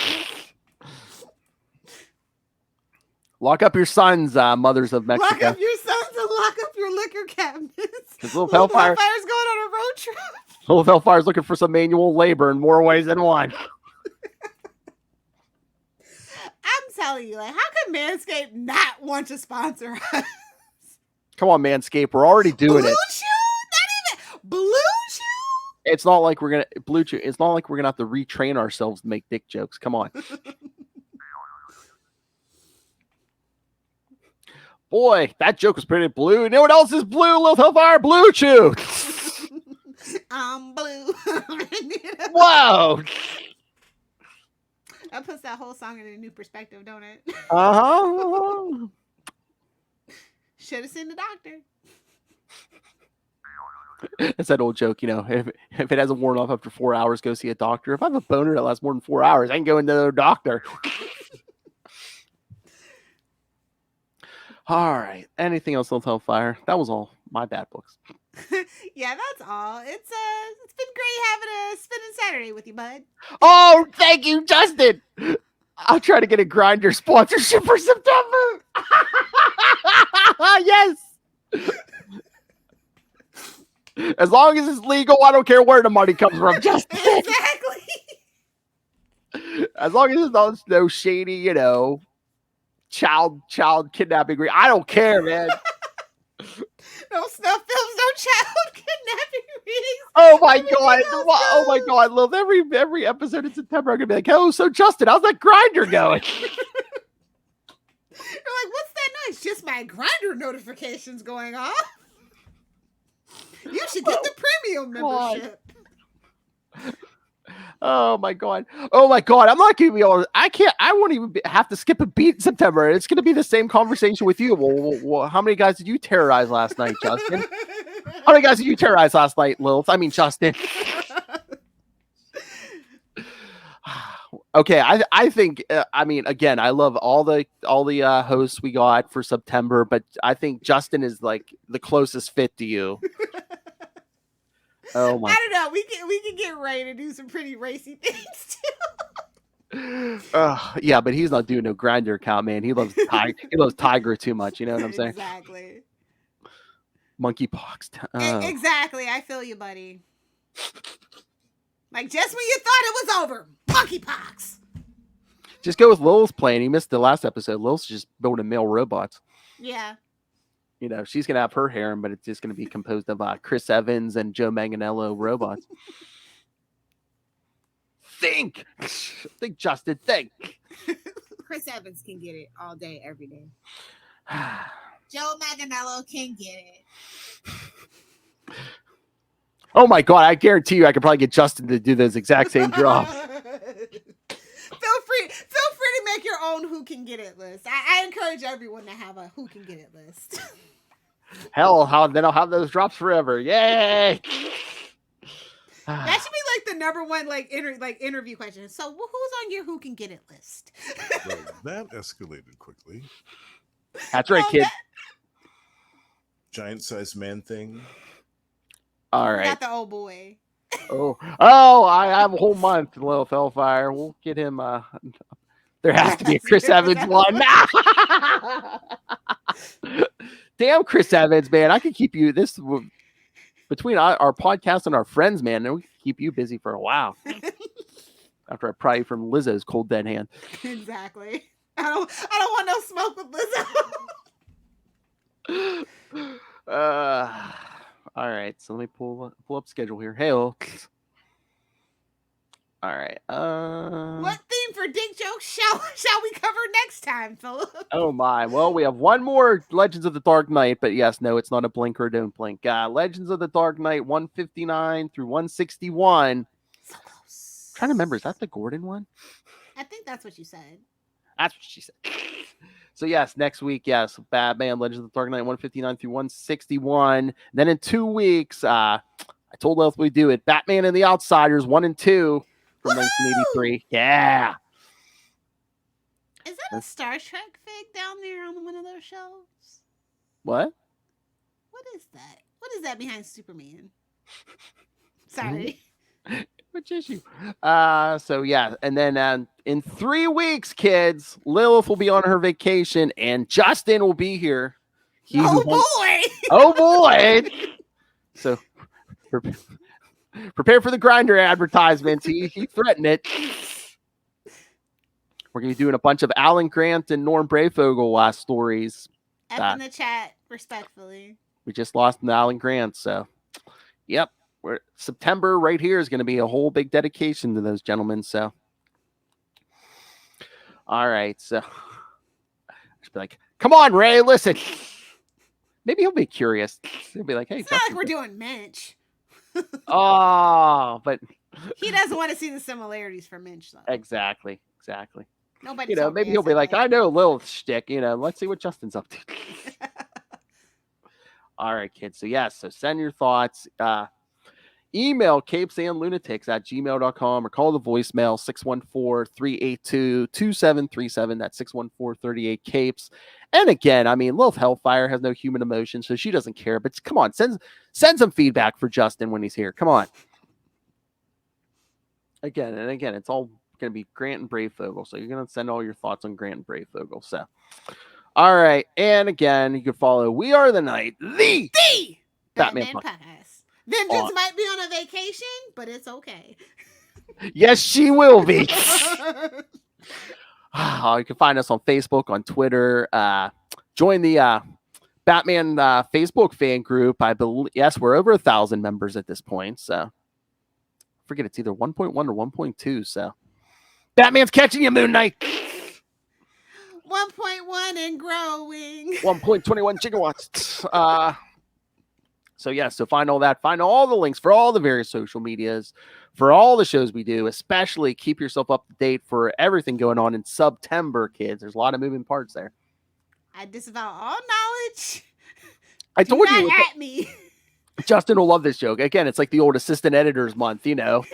Lock up your sons, mothers of Mexico. Lock up your sons and lock up your liquor cabinets. Because Little Hellfire's going on a road trip. Little Hellfire's looking for some manual labor in more ways than one. I'm telling you, like, how could Manscaped not want to sponsor us? Come on, Manscaped. We're already doing Blue it. Chew? Not even Blue Chew? It's not like we're gonna Blue Chew. It's not like we're gonna have to retrain ourselves to make dick jokes. Come on. Boy, that joke was pretty blue. You know what else is blue? Little Hellfire, Blue Chew. I'm blue. Whoa. That puts that whole song in a new perspective, don't it? Uh-huh. Should have seen the doctor. It's that old joke, if it hasn't worn off after 4 hours, go see a doctor. If I have a boner that lasts more than 4 hours, I can go into the doctor. All right. Anything else, Little Hellfire? That was all my bad books. Yeah, that's all. It's been great having a spinning Saturday with you, bud. Oh, thank you, Justin. I'll try to get a Grinder sponsorship for September. Yes. As long as it's legal, I don't care where the money comes from, Justin. Exactly. As long as it's no shady, child kidnapping. I don't care, man. No snuff films, no child kidnapping readings. Oh my God. Oh my God. I love every episode in September. I'm gonna be like, oh, so Justin, how's that Grinder going? You're like, what's it's just my Grindr notifications going off. You should get the premium membership. Oh my god! Oh my god! I'm not gonna be able. I can't. I won't even have to skip a beat in September. It's gonna be the same conversation with you. Well, how many guys did you terrorize last night, Justin? How many guys did you terrorize last night, Lilith? I mean, Justin. Okay, I think I mean, again, I love all the hosts we got for September, but I think Justin is like the closest fit to you. Oh my! I don't know. We can get Ray to do some pretty racy things too. Yeah, but he's not doing no Grindr account, man. He loves Tiger too much. You know what I'm saying? Exactly. Monkeypox. Exactly. I feel you, buddy. Like just when you thought it was over, monkeypox. Just go with Lil's plan. He missed the last episode. Lil's just building male robots. Yeah. You know, she's going to have her harem, but it's just going to be composed of Chris Evans and Joe Manganiello robots. Think, Justin, think. Chris Evans can get it all day, every day. Joe Manganiello can get it. Oh my god, I guarantee you I could probably get Justin to do those exact same drops. Feel free to make your own who can get it list. I encourage everyone to have a who can get it list. Hell, then I'll have those drops forever. Yay! That should be like the number one interview question. So who's on your who can get it list? Well, that escalated quickly. That's right, kid. Giant sized man thing. All right. Not the old boy. Oh! I have a whole month, Lil Hellfire. We'll get him. There has to be a Chris Evans one. Damn, Chris Evans, man! I could keep you between our podcast and our friends, man. And we can keep you busy for a while. After I pry you from Lizzo's cold dead hand. Exactly. I don't want no smoke with Lizzo. All right, so let me pull up schedule here. Hey, all right. What theme for dick jokes shall we cover next time, Philip? Oh my. Well, we have one more Legends of the Dark Knight, but yes, no, it's not a blink or don't blink. Legends of the Dark Knight 159 through 161. So close. I'm trying to remember, is that the Gordon one? I think that's what you said. That's what she said. So yes, next week, yes, Batman Legends of the Dark Knight 159 through 161. Then in 2 weeks, I told Lilith we do it. Batman and the Outsiders 1 and 2 from 1983. Yeah. Is that a Star Trek fig down there on one of those shelves? What? What is that? What is that behind Superman? Sorry. Which issue? So yeah, and then in 3 weeks, kids, Lilith will be on her vacation, and Justin will be here. Oh boy! So prepare for the Grindr advertisements. He threatened it. We're gonna be doing a bunch of Alan Grant and Norm Brayfogle stories. Up in the chat, respectfully. We just lost an Alan Grant, so yep. September right here is going to be a whole big dedication to those gentlemen. So, all right. So, just be like, come on, Ray, listen. Maybe he'll be curious. He'll be like, hey, it's not like we're doing Minch. But he doesn't want to see the similarities for Minch, though. Exactly. Nobody, maybe he'll be like, I know Lilith's shtick. Let's see what Justin's up to. All right, kids. So yes. So send your thoughts. Email CapesandLunatics@gmail.com or call the voicemail 614-382-2737. That's 614-38-CAPES. And again, I mean, Lilith Hellfire has no human emotion, so she doesn't care. But come on, send some feedback for Justin when he's here. Come on. Again, it's all going to be Grant and Brayfogle. So you're going to send all your thoughts on Grant and Brayfogle. So, all right. And again, you can follow We Are the Night, the Batman podcast. Vengeance might be on a vacation, but it's okay. Yes, she will be. You can find us on Facebook, on Twitter. Join the Batman Facebook fan group. I believe, yes, we're over 1,000 members at this point. So, I forget it's either 1.1 or 1.2. So, Batman's catching you, Moon Knight. 1.1 and growing. 1.21 gigawatts. So find all that. Find all the links for all the various social medias, for all the shows we do, especially keep yourself up to date for everything going on in September, kids. There's a lot of moving parts there. I disavow all knowledge. I Do told not you. at me. Justin will love this joke. Again, it's like the old assistant editors month, you know.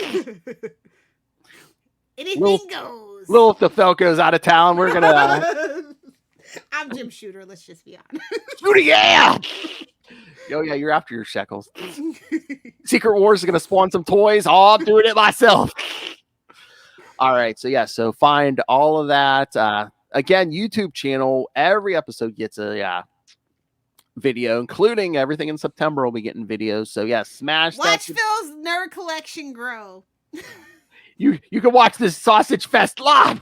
Anything goes. Lilith the Falco's out of town. We're gonna I'm Jim Shooter. Let's just be honest. Shooter, yeah. Oh yeah, you're after your shekels. Secret Wars is gonna spawn some toys. Oh, I'm doing it myself. All right, so find all of that. Again, YouTube channel. Every episode gets a video, including everything in September. We'll be getting videos. So smash that. Watch Phil's nerd collection grow. You can watch this Sausage Fest live.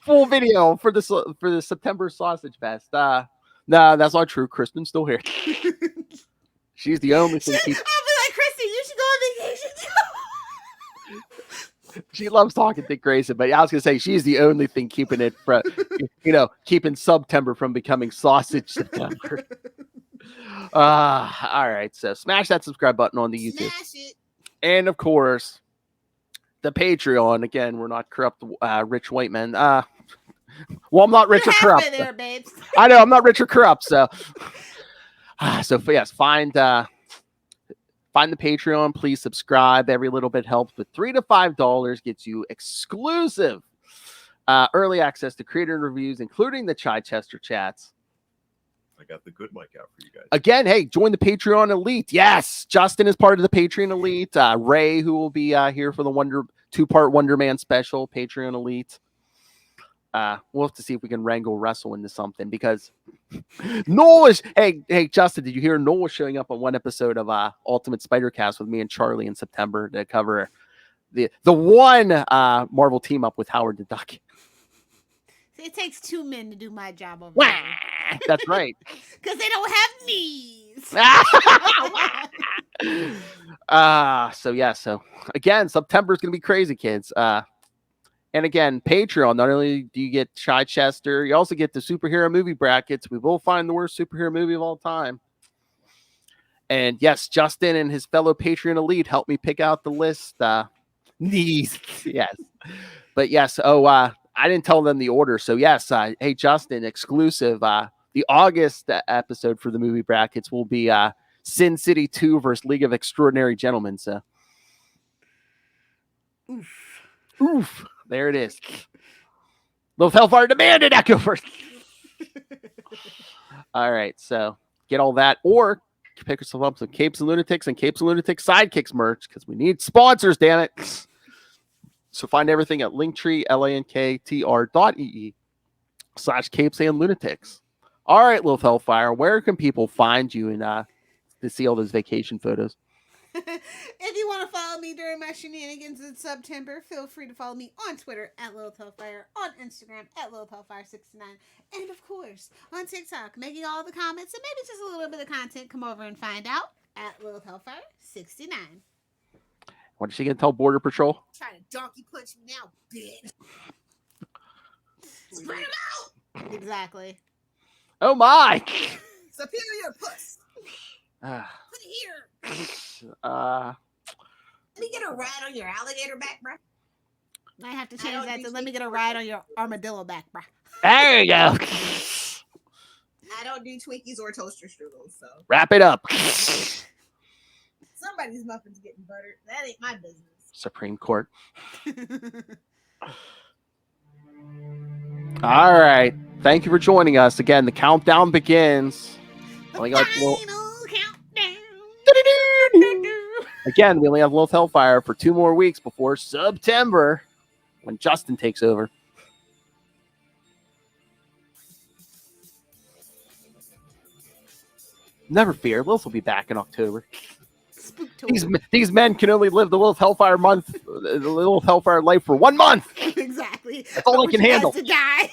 Full video for the September Sausage Fest. No, that's not true. Kristen's still here. She's the only thing. I'll be like, Kristen, you should go on vacation. She loves talking Dick Grayson, but I was gonna say she's the only thing keeping it from, keeping September from becoming Sausage September. All right, so smash that subscribe button on the YouTube, Smash it. and of course, the Patreon. Again, we're not corrupt, rich white men. Well, I'm not rich or You're corrupt. halfway there, babes. I know I'm not rich or corrupt, so find the Patreon. Please subscribe. Every little bit helps. But $3 to $5 gets you exclusive early access to creator reviews, including the Chichester chats. I got the good mic out for you guys. Again, hey, join the Patreon Elite. Yes, Justin is part of the Patreon Elite. Ray, who will be here for the two-part Wonder Man special, Patreon Elite. We'll have to see if we can wrangle Wrestle into something, because Noel is. Hey, Justin, did you hear Noel was showing up on one episode of Ultimate Spider-Cast with me and Charlie in September to cover the one Marvel team up with Howard the Duck. It takes 2 men to do my job over Wah! there. That's right. Because they don't have knees. So again, September is gonna be crazy, kids. And again, Patreon, not only do you get Chichester, you also get the superhero movie brackets. We will find the worst superhero movie of all time. And yes, Justin and his fellow Patreon Elite helped me pick out the list. Yes. But yes, I didn't tell them the order. So yes, hey, Justin, exclusive. The August episode for the movie brackets will be Sin City 2 versus League of Extraordinary Gentlemen. So, oof. There it is. Little Hellfire demanded Echo first. All right, so get all that, or pick yourself up some Capes and Lunatics and Capes and Lunatics Sidekicks merch, because we need sponsors, damn it. So find everything at Linktree, linktr.ee/Capes and Lunatics. All right, Little Hellfire, where can people find you and to see all those vacation photos? If you want to follow me during my shenanigans in September, feel free to follow me on Twitter at Lilith Hellfire, on Instagram at Lilith Hellfire69, and of course on TikTok, making all the comments and maybe just a little bit of content. Come over and find out at Lilith Hellfire69. What is she gonna tell Border Patrol? Try to donkey punch me now, bitch. Spread them out. Exactly. Oh my! Superior puss. Put it here. Let me get a ride on your alligator back, bro. I have to change that to let me get a ride on your armadillo back, bro. There you go. I don't do Twinkies or toaster strudels, so Wrap it up. somebody's muffin's getting buttered. That ain't my business. Supreme Court. All right. Thank you for joining us. Again, the countdown begins. The Only got final little- countdown. Again, we only have Little Hellfire for 2 more weeks before September, when Justin takes over. Never fear, Lilith will be back in October. These men can only live the Lilith Hellfire month, the Lilith Hellfire life for 1 month. Exactly. That's all they can handle. To die.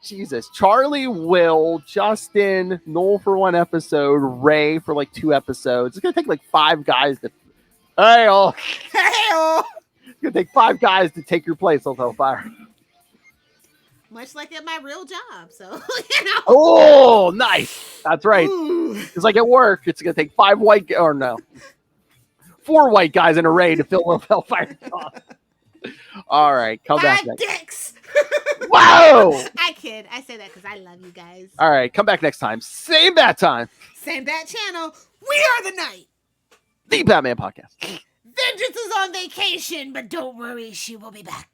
Jesus. Charlie, Will, Justin, Noel for 1 episode, Ray for like 2 episodes. It's going to take like 5 guys to... Hey-oh. Hey-oh. It's going to take 5 guys to take your place, Lilith Hellfire. much like at my real job. So, you know. Oh, nice. That's right. Ooh. It's like at work. It's going to take 4 white guys in a raid to fill a Hellfire Toss. All right. Come back 5 next. dicks. Whoa. I kid. I say that because I love you guys. All right. Come back next time. Same bat time. Same bat channel. We are the night. The Batman Podcast. Vengeance is on vacation, but don't worry, she will be back.